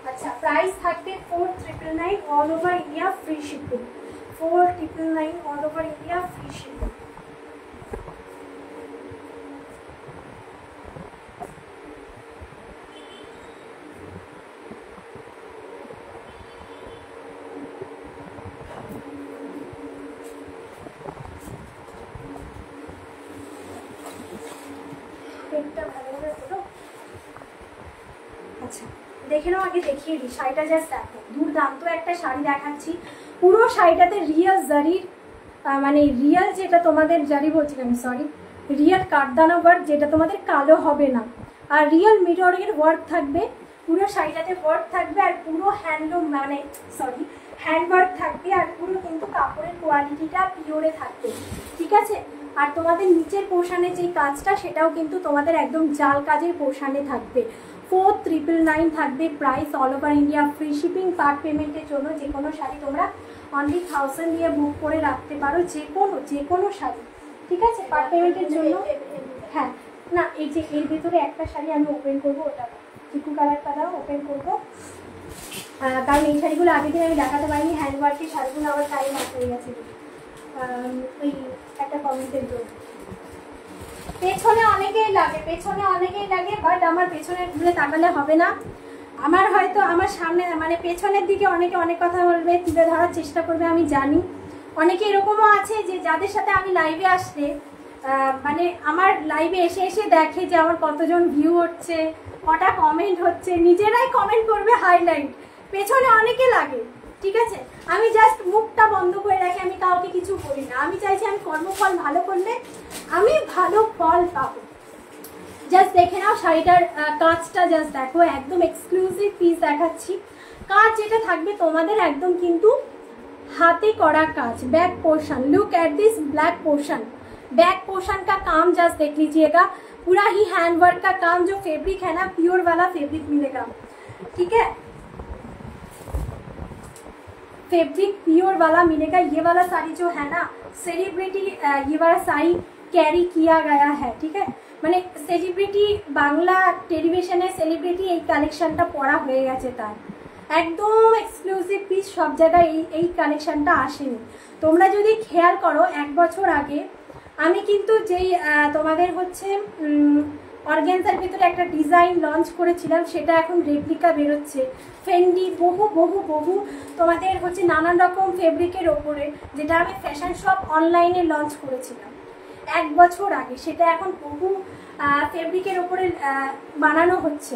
আচ্ছা প্রাইস থাকবে 4999 all over India free shipping, 4999 all over India free shipping. আচ্ছা দেখে নাও, আগে দেখিয়ে দিই শাড়িটা, জাস্ট দেখো দুর্দান্ত একটা শাড়ি দেখাচ্ছি। পুরো শাড়িটাতে রিয়েল জারির মানে রিয়েল, যেটা তোমাদের জারি বলছিলাম সরি, রিয়েল কাঠদানা ওয়ার্ক, যেটা তোমাদের কালো হবে না, আর রিয়েল মিররের ওয়ার্ক থাকবে, পুরো শাড়িটাতে ওয়ার্ক থাকবে, আর পুরো হ্যান্ডলুম মানে সরি হ্যান্ডওয়ার্ক থাকবে, আর পুরো কিন্তু কাপড়ের কোয়ালিটিটা পিওরে থাকবে, ঠিক আছে। আর তোমাদের নিচের পোর্শনে যে কাজটা সেটাও কিন্তু তোমাদের একদম জাল কাজের পোর্শনে থাকবে। 4999 থাকবে price, all over India free shipping. Part পেমেন্টের জন্য যে কোনো শাড়ি তোমরা অনলি 1000 দিয়ে বুক করে রাখতে পারো, যে কোনো শাড়ি, ঠিক আছে। পার্ট পেমেন্টের জন্য হ্যাঁ, না এই যে এর ভিতরে একটা শাড়ি আমি ওপেন করবো, ওটা চিকু কালারটা দাও, ওপেন করবো, কারণ এই শাড়িগুলো আগের দিন আমি দেখাতে পারিনি, হ্যান্ডওয়ার্কের শাড়িগুলো আমার টাইম আপ হয়ে গেছে ওই একটা কমেন্টের জন্য। পেছনে অনেকেই লাগে, বাট আমার পেছনের ঘুরে তাকালে হবে না, আমার হয়তো আমার সামনে মানে পেছনের দিকে অনেকে অনেক কথা বলবে, তুলে ধরার চেষ্টা করবে, আমি জানি। অনেকে এরকমও আছে যে যাদের সাথে আমি লাইভে আসলে মানে আমার লাইভে এসে এসে দেখে যে আমার কতজন ভিউ হচ্ছে, কটা কমেন্ট হচ্ছে, নিজেরাই কমেন্ট করবে হাইলাইট, পেছনে অনেকে লাগে, ঠিক আছে। আমি জাস্ট মুখটা বন্ধ করে রাখি, আমি কাউকে কিছু বলি না, আমি চাইছি আমি কর্মফল ভালো করলে আমি ভালো ফল পাবো। জাস্ট দেখে নাও শাড়িটার কাজটা, জাস্ট দেখো একদম এক্সক্লুসিভ পিস দেখাচ্ছি। কাজ যেটা থাকবে তোমাদের একদম কিন্তু हाथे कड़ा काज, back portion, look at this black portion, back portion का काम जस्ट देख लीजिएगा, पूरा ही हैंडवर्क का काम, जो फैब्रिक है ना प्योर वाला फैब्रिक मिलेगा, ठीक है, फैब्रिक प्योर वाला मिलेगा। ये वाला साड़ी जो है ना सेलिब्रिटी, ये वाला साड़ी कैरी किया गया है, ठीक है, মানে সেলিব্রিটি বাংলা টেলিভিশনে সেলিব্রিটি এই কালেকশনটা পরা হয়ে গেছে, তার একদম এক্সক্লুসিভ পিস, সব জায়গায় এই কালেকশনটা আসেনি। তোমরা যদি খেয়াল করো 1 বছর আগে আমি কিন্তু যেই তোমাদের হচ্ছে অর্গ্যানজার ভিতরে একটা ডিজাইন লঞ্চ করেছিলাম, সেটা এখন রেপ্লিকা বেরোচ্ছে। ফেন্ডি বহু বহু বহু তোমাদের হচ্ছে নানান রকম ফেব্রিকের ওপরে, যেটা আমি ফ্যাশন শপ অনলাইনে লঞ্চ করেছিলাম 1 বছর আগে, সেটা এখন বহু ফেব্রিকের ওপরে বানানো হচ্ছে।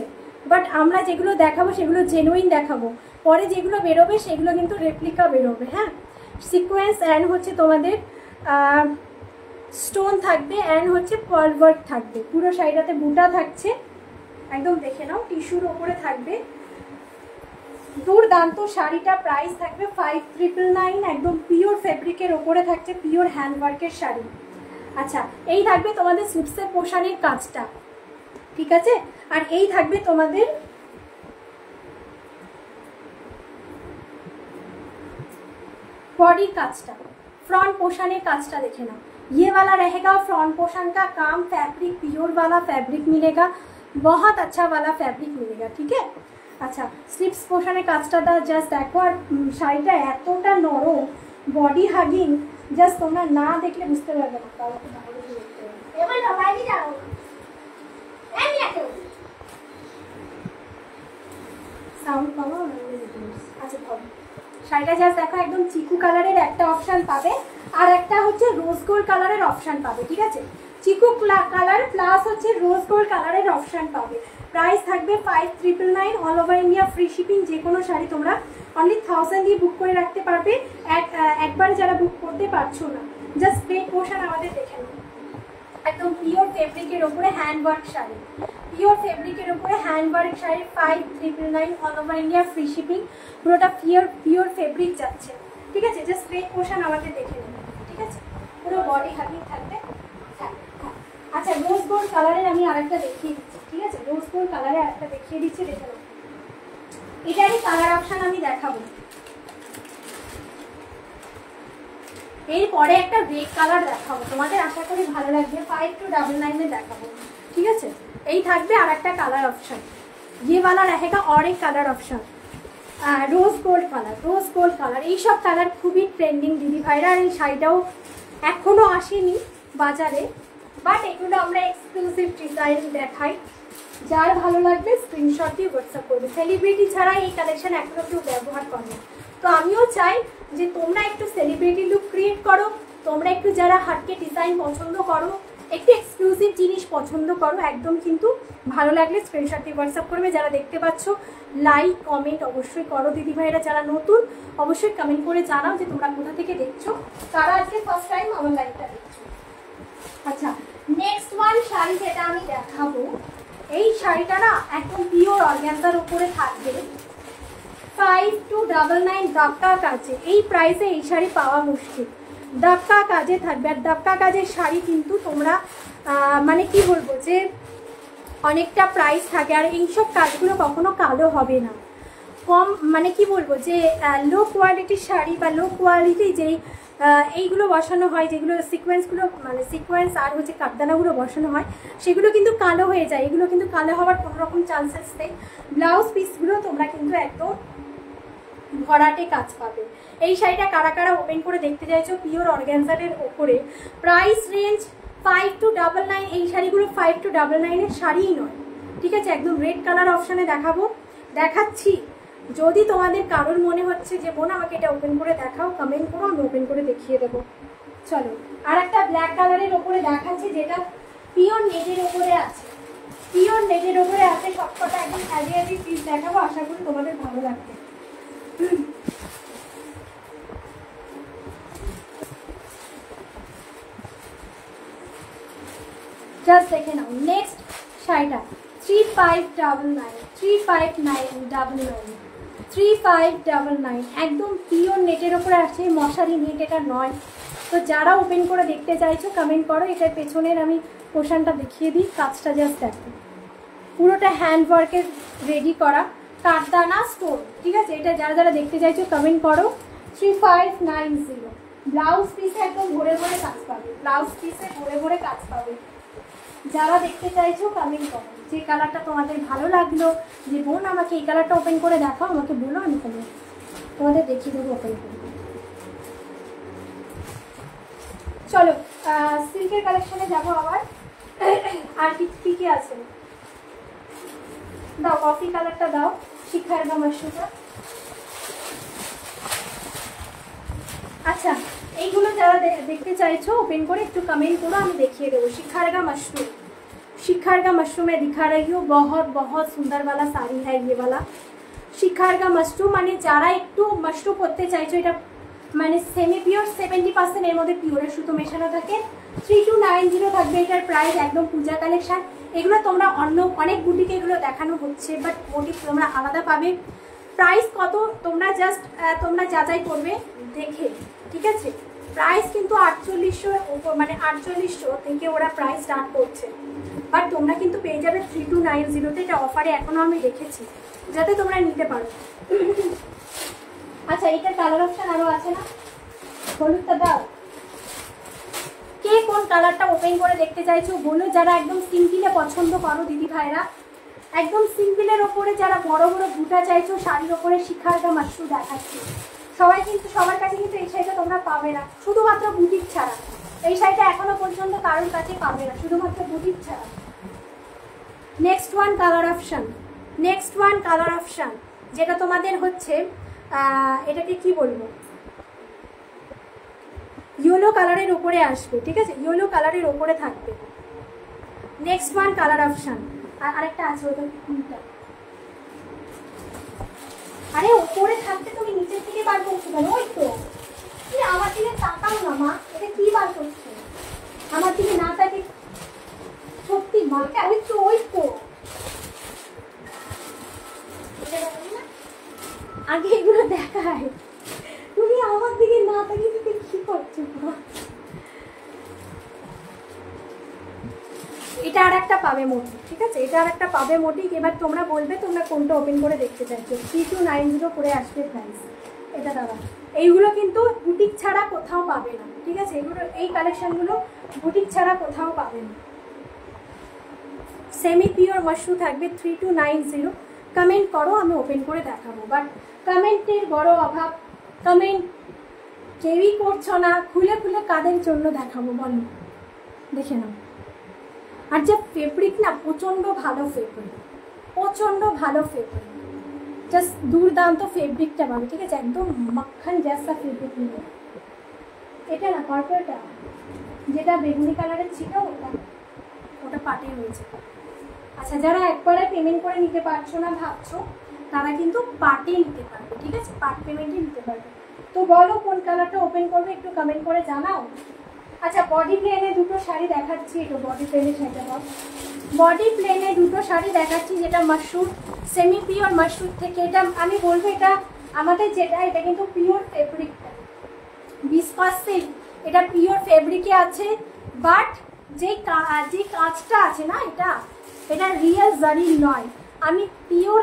বাট আমরা যেগুলো দেখাবো সেগুলো জেনুইন দেখাবো, পরে যেগুলো বেরোবে সেগুলো কিন্তু রেপ্লিকা বেরোবে। হ্যাঁ, সিকোয়েন্স অ্যান্ড হচ্ছে তোমাদের স্টোন থাকবে অ্যান্ড হচ্ছে পার্ল ওয়ার্ক থাকবে, পুরো শাড়িটাতে বুটা থাকছে, একদম দেখে নাও, টিস্যুর ওপরে থাকবে। দুর্দান্ত শাড়িটা, প্রাইস থাকবে 5999, একদম পিওর ফেব্রিকের ওপরে থাকছে, পিওর হ্যান্ডওয়ার্কের শাড়ি। আচ্ছা, এই থাকবে তোমাদের স্লিপসের পোশানের কাজটা, ঠিক আছে। আর এই থাকবে তোমাদের बॉडी काजटा, फ्रंट पोर्शन काजटा देखे ना, ये वाला रहेगा फ्रंट पोर्शन का काम, फैब्रिक प्योर वाला फैब्रिक मिलेगा, बहुत अच्छा वाला फैब्रिक मिलेगा, ठीक है। अच्छा, स्लिप्स पोर्शन काजटा जस्ट देखो, और शाड़ीटा एतटा नरम, बॉडी हागिंग, जस्ट তোমরা না দেখলে বুঝতে পারবে না, তাও তো ভালো দেখতে হবে। এবার বাইরে যাও, এই দেখো সাউন্ড পাবো না। আচ্ছা ভালো, শাড়িটা জাস্ট দেখো, একদম চিকু কালারের একটা অপশন পাবে, আর একটা হচ্ছে রোজ গোল্ড কালারের অপশন পাবে, ঠিক আছে। চিকু কালার প্লাস হচ্ছে রোজ গোল্ড কালারের অপশন পাবে। প্রাইস থাকবে 5999, all over India free shipping. যে কোনো শাড়ি তোমরা অনলি 1000 দিয়ে বুক করে রাখতে পারবে। একবার যারা বুক করতে পারছো না, জাস্ট প্লেন পোর্শন আমাদের দেখে নাও, একদম পিওর ফেব্রিকের ওপরে হ্যান্ডওয়ার্ক শাড়ি, পিওর ফেব্রিকের ওপরে handwork sari 5999, all over India free shipping. পুরোটা পিওর ফেব্রিক যাচ্ছে, ঠিক আছে। জাস্ট প্লেন পোর্শন আমাদের দেখে নেবে, ঠিক আছে। পুরো বডি হাগিং থাকবে। হ্যাঁ হ্যাঁ, আচ্ছা, রোজ গোল্ড কালারের আমি আরেকটা দেখিয়ে দিচ্ছি, ঠিক আছে। রোজ গোল্ড কালারে আরেকটা দেখিয়ে দিচ্ছি, দেখে নাও। এটারই কালার অপশন আমি দেখাবো। এরপরে একটা রেড কালার দেখাবো, তোমাদের আশা করি ভালো লাগবে। 5299 দেখাবো, ঠিক আছে। এই থাকবে আর একটা কালার অপশন, ये वाला रहेगा और एक colour option, rose gold colour, rose gold colour. এইসব কালার খুবই ট্রেন্ডিং দিদি ভাইরা, আর এই শাড়িটাও এখনো আসেনি বাজারে, বাট এগুলো আমরা এক্সক্লুসিভ ডিজাইন দেখাই। যার ভালো লাগবে স্ক্রিনশট দিয়ে হোয়াটসঅ্যাপ করবে। সেলিব্রিটি ছাড়া এই কালেকশন এখনো কেউ ব্যবহার করে না, তো আমিও চাই যে তোমরা একটু সেলিব্রিটি লুক ক্রিয়েট করো, তোমরা একটু যারা হাটকে ডিজাইন পছন্দ করো, একটু এক্সক্লুসিভ জিনিস পছন্দ করো, একদম কিন্তু ভালো লাগলে স্ক্রিনশট দিয়ে হোয়াটসঅ্যাপ করবে। যারা দেখতে পাচ্ছ লাইক কমেন্ট অবশ্যই করো দিদি ভাইরা, যারা নতুন অবশ্যই কমেন্ট করে জানাও যে তোমরা কোথা থেকে দেখছো, তারা আজকে ফার্স্ট টাইম আমার লাইভটা দেখছো। আচ্ছা, নেক্সট ওয়ান শাড়ি যেটা আমি দেখাবো, এই শাড়িটা না একদম পিওর অর্গানজার উপরে থাকবে, 5299 দাক্কা কাজে। এই প্রাইসে এই শাড়ি পাওয়া মুশকিল, দাক্কা কাজে থাকবে। আর দাক্কা কাজের শাড়ি কিন্তু তোমরা মানে কি বলবো যে অনেকটা প্রাইস থাকে, আর এইসব কাজগুলো কখনো কালো হবে না, কম মানে কি বলবো যে লো কোয়ালিটির শাড়ি বা লো কোয়ালিটি যেই এইগুলো বসানো হয়, যেগুলো সিকোয়েন্সগুলো মানে সিকোয়েন্স আর হচ্ছে কাপদানাগুলো বসানো হয়, সেগুলো কিন্তু কালো হয়ে যায়। এগুলো কিন্তু কালো হওয়ার কোনো রকম চান্সেস নেই। ব্লাউজ পিসগুলো তোমরা কিন্তু একদম ভরাটে কাজ পাবে। এই শাড়িটা কারা কারা ওপেন করে দেখতে চাইছো, পিওর অর্গানজারের ওপরে, প্রাইস রেঞ্জ 5299। এই শাড়িগুলো 5299 শাড়িই নয়, ঠিক আছে। একদম রেড কালার অপশানে দেখাচ্ছি। যদি তোমাদের কারোর মনে হচ্ছে যে বোন আমাকে এটা ওপেন করে দেখাও, কমেন্ট করো, আমি ওপেন করে দেখিয়ে দেবো। চলো, আর একটা ব্ল্যাক কালারের ওপরে দেখাচ্ছি, যেটা পিওর নেটের ওপরে আছে, পিওর নেটের ওপরে আছে। সবকটা একদম হ্যাভি পিস দেখাবো, আশা করি তোমাদের ভালো লাগবে। জাস্ট দেখে নাও নেক্সট শাড়িটা, 3599 একদম পিওর নেটের ওপরে আছে, মশারি নেট এটা নয়। তো যারা ওপেন করে দেখতে চাইছো কমেন্ট করো। এটার পেছনের আমি পোর্শনটা দেখিয়ে দিই, কাজটা জাস্ট দেখো, পুরোটা হ্যান্ডওয়ার্কের রেডি করা, কাঠদানা স্টোন, ঠিক আছে। এটা যারা যারা দেখতে চাইছো কমেন্ট করো। 3590 ব্লাউজ পিসে একদম ভরে ভরে কাজ পাবে, ব্লাউজ পিসে ভরে ভরে কাজ পাবে। যারা দেখতে চাইছো কমেন্ট করো, যে কালারটা তোমাদের ভালো লাগলো, যে বোন আমাকে এই কালারটা ওপেন করে দেখাও, আমাকে বলো, আমি তোমাদের দেখিয়ে দেবো ওপেন করে। চলো সিল্কের কালেকশনে যাবো আবার। আর কি কি আছে, দাও কফি কালারটা দাও, শিখার গা মাশরুমটা। আচ্ছা এইগুলো যারা দেখতে চাইছো ওপেন করে একটু কমেंट करो, আমি দেখিয়ে দেবো। शिखारगा मशरूम, शिखारगा मशरूम में दिखा रही हूँ, बहुत बहुत सुंदर वाला साड़ी है ये वाला। शिखारगा मशरूम মানে যারা একটু মাশরুম করতে চাইছো, এটা মানে সেমি পিওর 70% এর মধ্যে পিওরের সুতো মেশানো থাকে। 3290 থাকবে এটার প্রাইস, একদম পূজা কালেকশন। এগুলো তোমরা অন্য অনেক বুটিকে এগুলো দেখানো হচ্ছে, বাট মোটিভ তোমরা আলাদা পাবে। প্রাইস কত তোমরা জাস্ট তোমরা যাচাই করবে দেখে, ঠিক আছে। প্রাইস কিন্তু 4800 মানে 4800 থেকে ওরা প্রাইস স্টার্ট করছে, বাট তোমরা কিন্তু পেয়ে যাবে 3290-তে। এটা অফারে এখনো আমি রেখেছি যাতে তোমরা নিতে পারো। আচ্ছা এটার কালার অপশন আরো আছে না, হলুদটা দাও। কে কোন কালারটা ওপেন করে দেখতে চাইছো বলো, যারা একদম সিম্পলে পছন্দ করো দিদি ভাইরা, একদম সিম্পলের ওপরে যারা বড় বড় বুটা চাইছো শাড়ির ওপরে শিখারগা মাশরুম দেখাচ্ছি। সবাই কিন্তু সবার কাছে কিন্তু এই শাড়িটা তোমরা পাবে না, শুধুমাত্র বুটিক ছাড়া। এই শাড়িটা এখনো পর্যন্ত কারোর কাছে পাবে না, শুধুমাত্র বুটিক ছাড়া। Next one colour option, next one colour option যেটা তোমাদের হচ্ছে এটাকে কি বলবো, ইয়েলো কালারের উপরে আসবে, ঠিক আছে, ইয়েলো কালারের উপরে থাকবে। Next one colour option. আর আরেকটা আছে ওটা কোনটা, আরে উপরে থাকতে তুমি নিচের থেকে বার করছো কেন? ওই তো আমার দিকে তাকাও না মা, এটা কি বার করছো? আমার দিকে না তাকে সত্যি মা, ওই তো ওই তো আগে এগুলো দেখায়, তুমি আমার দিকে না তাকিয়ে তুমি কি করছো? এটা আর একটা পাবে মোটি, ঠিক আছে, এটা আর একটা পাবে মোটি। এবার তোমরা বলবে তোমরা কোনটা ওপেন করে দেখতে চাইছো। 3290 করে আসবে প্রাইস এটা দাদা। এইগুলো কিন্তু বুটিক ছাড়া কোথাও পাবে না, ঠিক আছে, এগুলো এই কালেকশনগুলো বুটিক ছাড়া কোথাও পাবে না। সেমি পিওর মাশরুম থাকবে 3290। কমেন্ট করো আমি ওপেন করে দেখাবো, বাট কমেন্টের বড় অভাব, কমেন্ট কেউই করছো না। খুলে খুলে কাদের জন্য দেখাবো বলো, দেখে নাও। আর যে ফেব্রিক না প্রচণ্ড ভালো ফেব্রিক, প্রচণ্ড ভালো ফেব্রিক, জাস্ট দুর্দান্ত ফেব্রিকটা পাবে, ঠিক আছে, একদম মাখন জ্যাসা ফেব্রিক নিয়ে। এটা না পার্পলটা যেটা বেগুনি কালারের ছিল ওটা, ওটা পাটে হয়েছে। আচ্ছা যারা একবারে পেমেন্ট করে নিতে পারছো না ভাবছো, তারা কিন্তু পাটে নিতে পারবে, ঠিক আছে, পাট পেমেন্টে নিতে পারবে। তো বলো কোন কালারটা ওপেন করবে একটু কমেন্ট করে জানাও। আচ্ছা বডি প্লেনে দুটো শাড়ি দেখাচ্ছি, একটু বডি প্লেনে শাড়িটা দাও। বডি প্লেনে দুটো শাড়ি দেখাচ্ছি যেটা মাশরুম, সেমি পিওর মাশরুম থেকে। এটা আমি বলবো এটা আমাদের যেটা এটা কিন্তু পিওর ফেব্রিকটা, বিস্কাস সিল্ক, এটা পিওর ফেব্রিকে আছে। বাট যে কাজটা আছে না এটা রিয়েল জারি নয়। আমি পিওর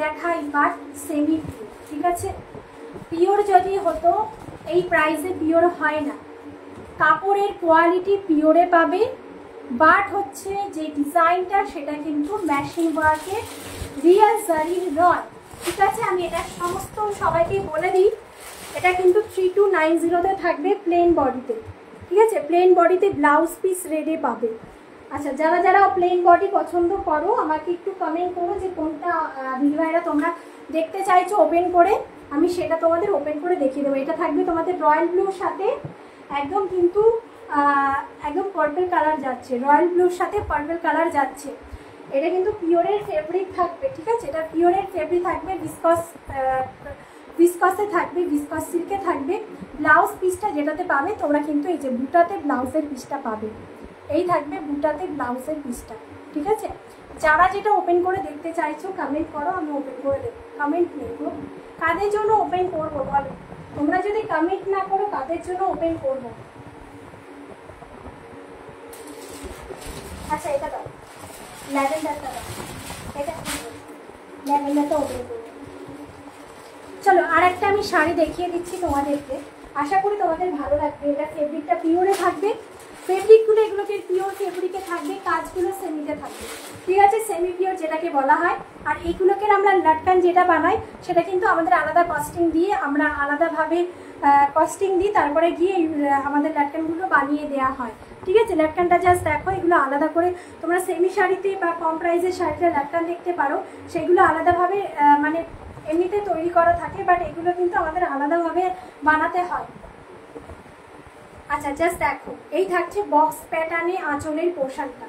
দেখাই বাট সেমি পিওর, ঠিক আছে। পিওর যদি হতো এই প্রাইসে পিওর হয় না। কাপড়ের কোয়ালিটি পিওরে পাবে, বাট হচ্ছে যে ডিজাইনটা সেটা কিন্তু মেশিন ওয়ার্কের রিয়েল জারির নয়, ঠিক আছে। আমি এটা সমস্ত সবাইকে বলে দিই, এটা কিন্তু 3290-তে থাকবে প্লেন বডিতে, ঠিক আছে, প্লেন বডিতে ব্লাউজ পিস রেডে পাবে। আচ্ছা যারা যারা প্লেন বডি পছন্দ করো আমাকে একটু কমেন্ট করো যে কোনটা দিদিভাইরা তোমরা দেখতে চাইছো ওপেন করে, আমি সেটা তোমাদের ওপেন করে দেখিয়ে দেবো। এটা থাকবে তোমাদের রয়্যাল ব্লুর সাথে একদম কিন্তু একদম পার্পল কালার যাচ্ছে, রয়্যাল ব্লুর সাথে পার্পল কালার যাচ্ছে। এটা কিন্তু পিওরের ফেব্রিক থাকবে, ঠিক আছে, এটা পিওরের ফেব্রিক থাকবে, ভিসকসে থাকবে, ভিসকস সিল্কে থাকবে। ব্লাউজ পিসটা যেটাতে পাবে তোমরা কিন্তু এই যে বুটাতে ব্লাউজের পিসটা পাবে, এই থাকবে বুটাতে ব্লাউজের পিসটা, ঠিক আছে। যারা যেটা ওপেন করে দেখতে চাইছো কমেন্ট করো, আমি ওপেন করে দেবো। কমেন্ট নেব কাদের জন্য ওপেন করবো বলো, তোমরা যদি কমেন্ট না করো কাদের জন্য ওপেন করবো। আচ্ছা এটা দাও, ল্যাভেন্ডারটা দাও, এটা ল্যাভেন্ডারটা ওপেন করবো। চলো আর একটা আমি শাড়ি দেখিয়ে দিচ্ছি তোমাদেরকে, আশা করি তোমাদের ভালো লাগবে। এটা ফেব্রিকটা পিওরে থাকবে, ফেব্রিকগুলো এগুলোকে পিওর ফেব্রিকে থাকবে, কাজগুলো সেমিতে থাকবে, ঠিক আছে, সেমি পিওর যেটাকে বলা হয়। আর এইগুলোকে আমরা লাটকান যেটা বানাই সেটা কিন্তু আমাদের আলাদা কস্টিং দিয়ে, আমরা আলাদাভাবে কস্টিং দিই, তারপরে গিয়ে আমাদের লাটকানগুলো বানিয়ে দেওয়া হয়। ঠিক আছে। ল্যাটকানটা জাস্ট দেখো, এগুলো আলাদা করে তোমরা সেমি শাড়িতে বা কম প্রাইসের শাড়িতে ল্যাটকান দেখতে পারো, সেগুলো আলাদাভাবে মানে এমনিতে তৈরি করা থাকে, বাট এগুলো কিন্তু আমাদের আলাদাভাবে বানাতে হয়। আচ্ছা জাস্ট দেখো, এই থাকছে বক্স প্যাটার্নে আঁচলের পোর্শনটা,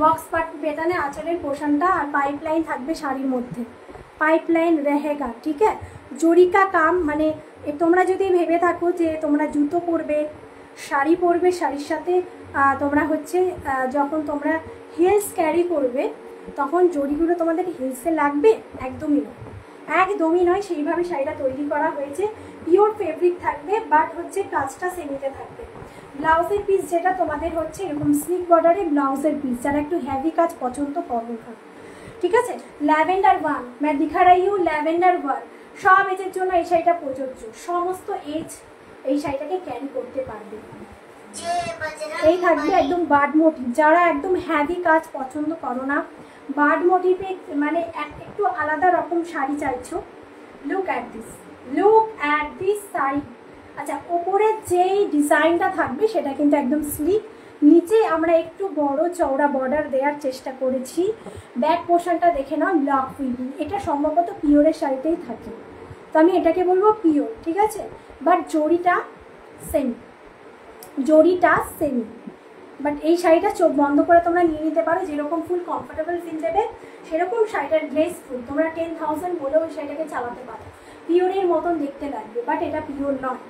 বক্স প্যাটার্নে আঁচলের পোর্শনটা, আর পাইপলাইন থাকবে শাড়ির মধ্যে, পাইপলাইন রেহেগা, ঠিক আছে। জরিকা কাম, মানে তোমরা যদি ভেবে থাকো যে তোমরা জুতো পরবে, শাড়ি পরবে, শাড়ির সাথে তোমরা হচ্ছে যখন তোমরা হিলস ক্যারি করবে তখন জরিগুলো তোমাদের হিলসে লাগবে, একদমই নয়, একদমই নয়। সেইভাবে শাড়িটা তৈরি করা হয়েছে, পিওর ফেব্রিক থাকবে, বাট হচ্ছে কাজটা সেমিতে থাকবে। ব্লাউজের পিস যেটা তোমাদের হচ্ছে এরকম স্লিক বর্ডারে ব্লাউজের পিস, যারা একটু হেভি কাজ পছন্দ করবে, ঠিক আছে। ল্যাভেন্ডার ওয়ান, मैं दिखा रही हूँ ল্যাভেন্ডার ওয়ান, সব এজের জন্য এই শাড়িটা প্রযোজ্য, সমস্ত এজ এই শাড়িটাকে ক্যারি করতে পারবে। এই থাকবে একদম বার্ড মোটিভ, যারা একদম হ্যাভি কাজ পছন্দ করো না, বার্ড মোটিভে মানে একটু আলাদা রকম শাড়ি চাইছো, look at this, look at this sari. আচ্ছা, ওপরের যেই ডিজাইনটা থাকবে সেটা কিন্তু একদম স্লিক, নিচে আমরা একটু বড় চওড়া বর্ডার দেওয়ার চেষ্টা করেছি। ব্যাক পোর্শনটা দেখে নাও, ব্লক উইভিং, এটা সম্ভবত পিওরের শাড়িতেই থাকে, তো আমি এটাকে বলবো পিওর, ঠিক আছে। বাট জরিটা সেম, জরিটা সেম, বাট এই শাড়িটা চোখ বন্ধ করে তোমরা নিয়ে নিতে পারো, যেরকম ফুল কমফোর্টেবল ফিল দেবে সেরকম শাড়িটার ড্রেস ফুল, তোমরা 10,000 বলেও ওই শাড়িটাকে চালাতে পারো, পিওরের মতন দেখতে লাগবে, বাট এটা পিওর নয়।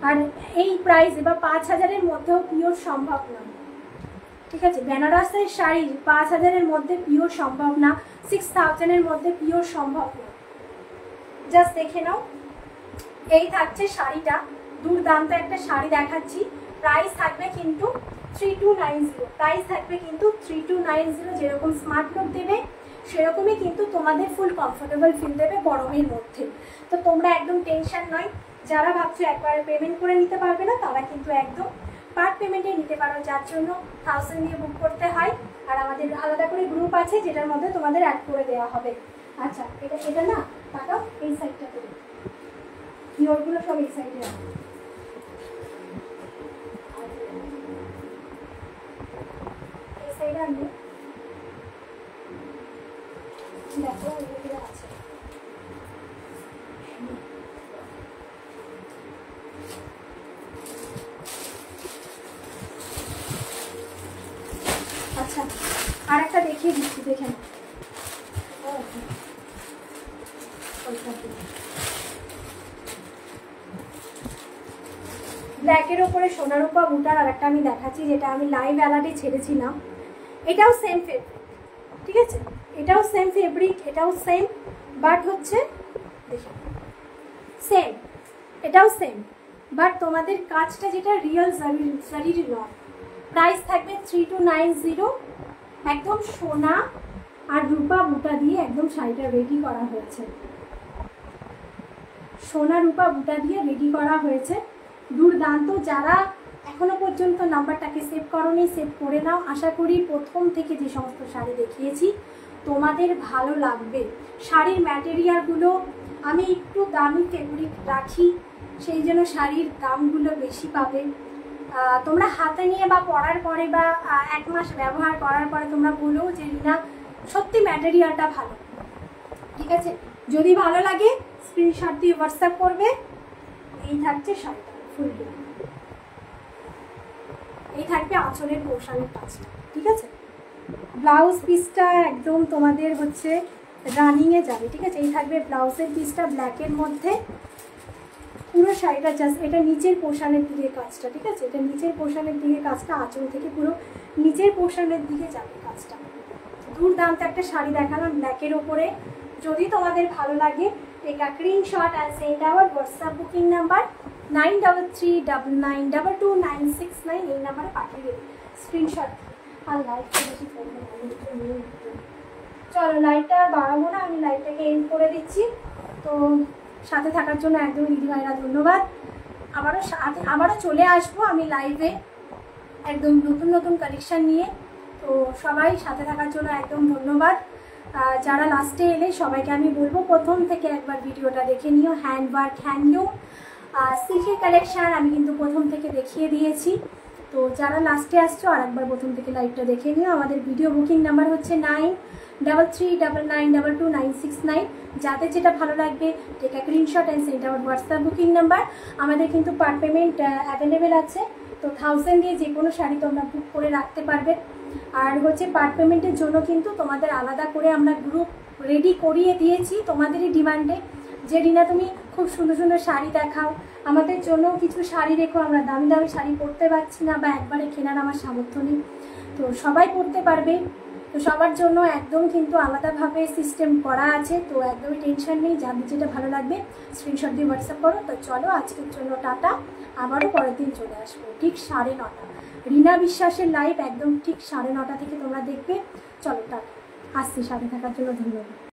আর এই প্রাইস বা 5,000-এর মধ্যেও পিওর সম্ভব নয়, ঠিক আছে। বেনারসের শাড়ি 5,000-এর মধ্যে পিওর সম্ভব না, 6,000-এর মধ্যে পিওর সম্ভব না। জাস্ট দেখে নাও, এই থাকছে শাড়িটা, দুর্দান্ত একটা শাড়ি দেখাচ্ছি। প্রাইস থাকবে কিন্তু 3290, প্রাইস থাকবে কিন্তু 3290। যেরকম স্মার্ট লুক দেবে সেরকমই কিন্তু তোমাদের ফুল কমফোর্টেবল ফিল দেবে গরমের মধ্যে। তো তোমরা একদম টেনশন নয়, যারা ভাবছো একবার পেমেন্ট করে নিতে পারবে না তারা কিন্তু একদম পার্ট পেমেন্টে নিতে পারো, যার জন্য 1000 দিয়ে বুক করতে হয়। আর আমাদের আলাদা করে গ্রুপ আছে যেটার মধ্যে তোমাদের অ্যাড করে দেওয়া হবে। আচ্ছা, এটা না তাকাও, এই সাইডটা করে পিওরগুলো সব এই সাইডে আছে, এই সাইডে আমি দেখো এগুলো আছে। আচ্ছা, আর একটা দেখিয়ে দিচ্ছি, দেখে না ব্ল্যাকের ওপরে সোনার উপা বুটার আর একটা আমি দেখাচ্ছি, যেটা আমি লাইভ অ্যালার্টে ছেড়েছিলাম। এটাও সেম ফেব্রিক, ঠিক আছে, এটাও সেম ফেব্রিক, এটাও সেম, বাট হচ্ছে দেখে সেম, এটাও সেম, বাট তোমাদের কাজটা যেটা রিয়েল জারির নয়। প্রাইস থাকবে 3290, একদম সোনা আর রূপা বুটা দিয়ে একদম শাড়িটা রেডি করা হয়েছে, সোনা রূপা বুটা দিয়ে রেডি করা হয়েছে, দুর্দান্ত। যারা এখনো পর্যন্ত নাম্বারটাকে সেভ করোনি, সেভ করে নাও। আশা করি প্রথম থেকে যে সমস্ত শাড়ি দেখিয়েছি তোমাদের ভালো লাগবে। শাড়ির ম্যাটেরিয়ালগুলো আমি একটু দামি ফেব্রিক রাখি, সেই জন্য শাড়ির দামগুলো বেশি পাবে। তোমরা হাতে নিয়ে বা পরার পরে বা 1 মাস ব্যবহার করার পরে তোমরা বলো যে রিনা সত্যি ম্যাটেরিয়ালটা ভালো, ঠিক আছে। যদি ভালো লাগে স্ক্রিনশট দিয়ে হোয়াটসঅ্যাপ করবে। এই থাকছে শাড়িটা ফুলগুলো, এই থাকবে আঁচলের পোর্শনের কাজটা, ঠিক আছে। ব্লাউজ পিসটা একদম তোমাদের হচ্ছে রানিংয়ে যাবে, ঠিক আছে। এই থাকবে ব্লাউজের পিসটা ব্ল্যাকের মধ্যে, পুরো শাড়িটা জাস্ট এটা নিচের পোর্শনের দিকে কাজটা, ঠিক আছে, এটা নিচের পোর্শনের দিকে কাজটা, আঁচল থেকে পুরো নিচের পোর্শনের দিকে যাবে কাজটা। দুর্দান্ত একটা শাড়ি দেখালাম ব্ল্যাকের ওপরে। যদি তোমাদের ভালো লাগে take a screenshot and send our WhatsApp booking number 9339229669, এই নাম্বারে পাঠিয়ে দেবে স্ক্রিনশট। আর লাইভটা বেশি করবো না, চলো লাইভটা আর বাড়াবো না, আমি লাইভটাকে এন্ড করে দিচ্ছি। তো সাথে থাকার জন্য একদম দিদিভাইরা ধন্যবাদ। আবারও চলে আসবো আমি লাইভে একদম নতুন নতুন কালেকশান নিয়ে। তো সবাই সাথে থাকার জন্য একদম ধন্যবাদ। যারা লাস্টে এলে সবাইকে আমি বলবো প্রথম থেকে একবার ভিডিওটা দেখে নিও। হ্যান্ডওয়ার্ক, হ্যান্ডলুম, সিল্কের কালেকশান আমি কিন্তু প্রথম থেকে দেখিয়ে দিয়েছি। তো যারা লাস্টে আসছো আর একবার প্রথম থেকে লাইভটা দেখে নিও। আমাদের ভিডিও বুকিং নাম্বার হচ্ছে 9339229669। যাদের যেটা ভালো লাগবে take a screenshot and send our WhatsApp booking number. আমাদের কিন্তু পার্ট পেমেন্ট অ্যাভেলেবেল আছে, তো 1000 দিয়ে যে কোনো শাড়ি তোমরা বুক করে রাখতে পারবে। আর হচ্ছে পার্ট পেমেন্টের জন্য কিন্তু তোমাদের আলাদা করে আমরা গ্রুপ রেডি করিয়ে দিয়েছি তোমাদেরই ডিমান্ডে, যে রিনা তুমি খুব সুন্দর সুন্দর শাড়ি দেখাও, আমাদের জন্য কিছু শাড়ি রেখো, আমরা দামি দামি শাড়ি পরতে পারছি না বা একবারে কেনার আমার সামর্থ্য নেই। তো সবাই পরতে পারবে, তো সবার জন্য একদম কিন্তু আলাদাভাবে সিস্টেম করা আছে, তো একদমই টেনশন নেই। যাদের যেটা ভালো লাগবে স্ক্রিনশট দিয়ে হোয়াটসঅ্যাপ করো। তো চলো আজকের জন্য টাটা, আবারও পরের দিন চলে আসবো ঠিক 9:30। রিনা বিশ্বাসের লাইভ একদম ঠিক 9:30 থেকে তোমরা দেখবে। চলো টাটা, আসছি সাথে থাকার জন্য ধন্যবাদ।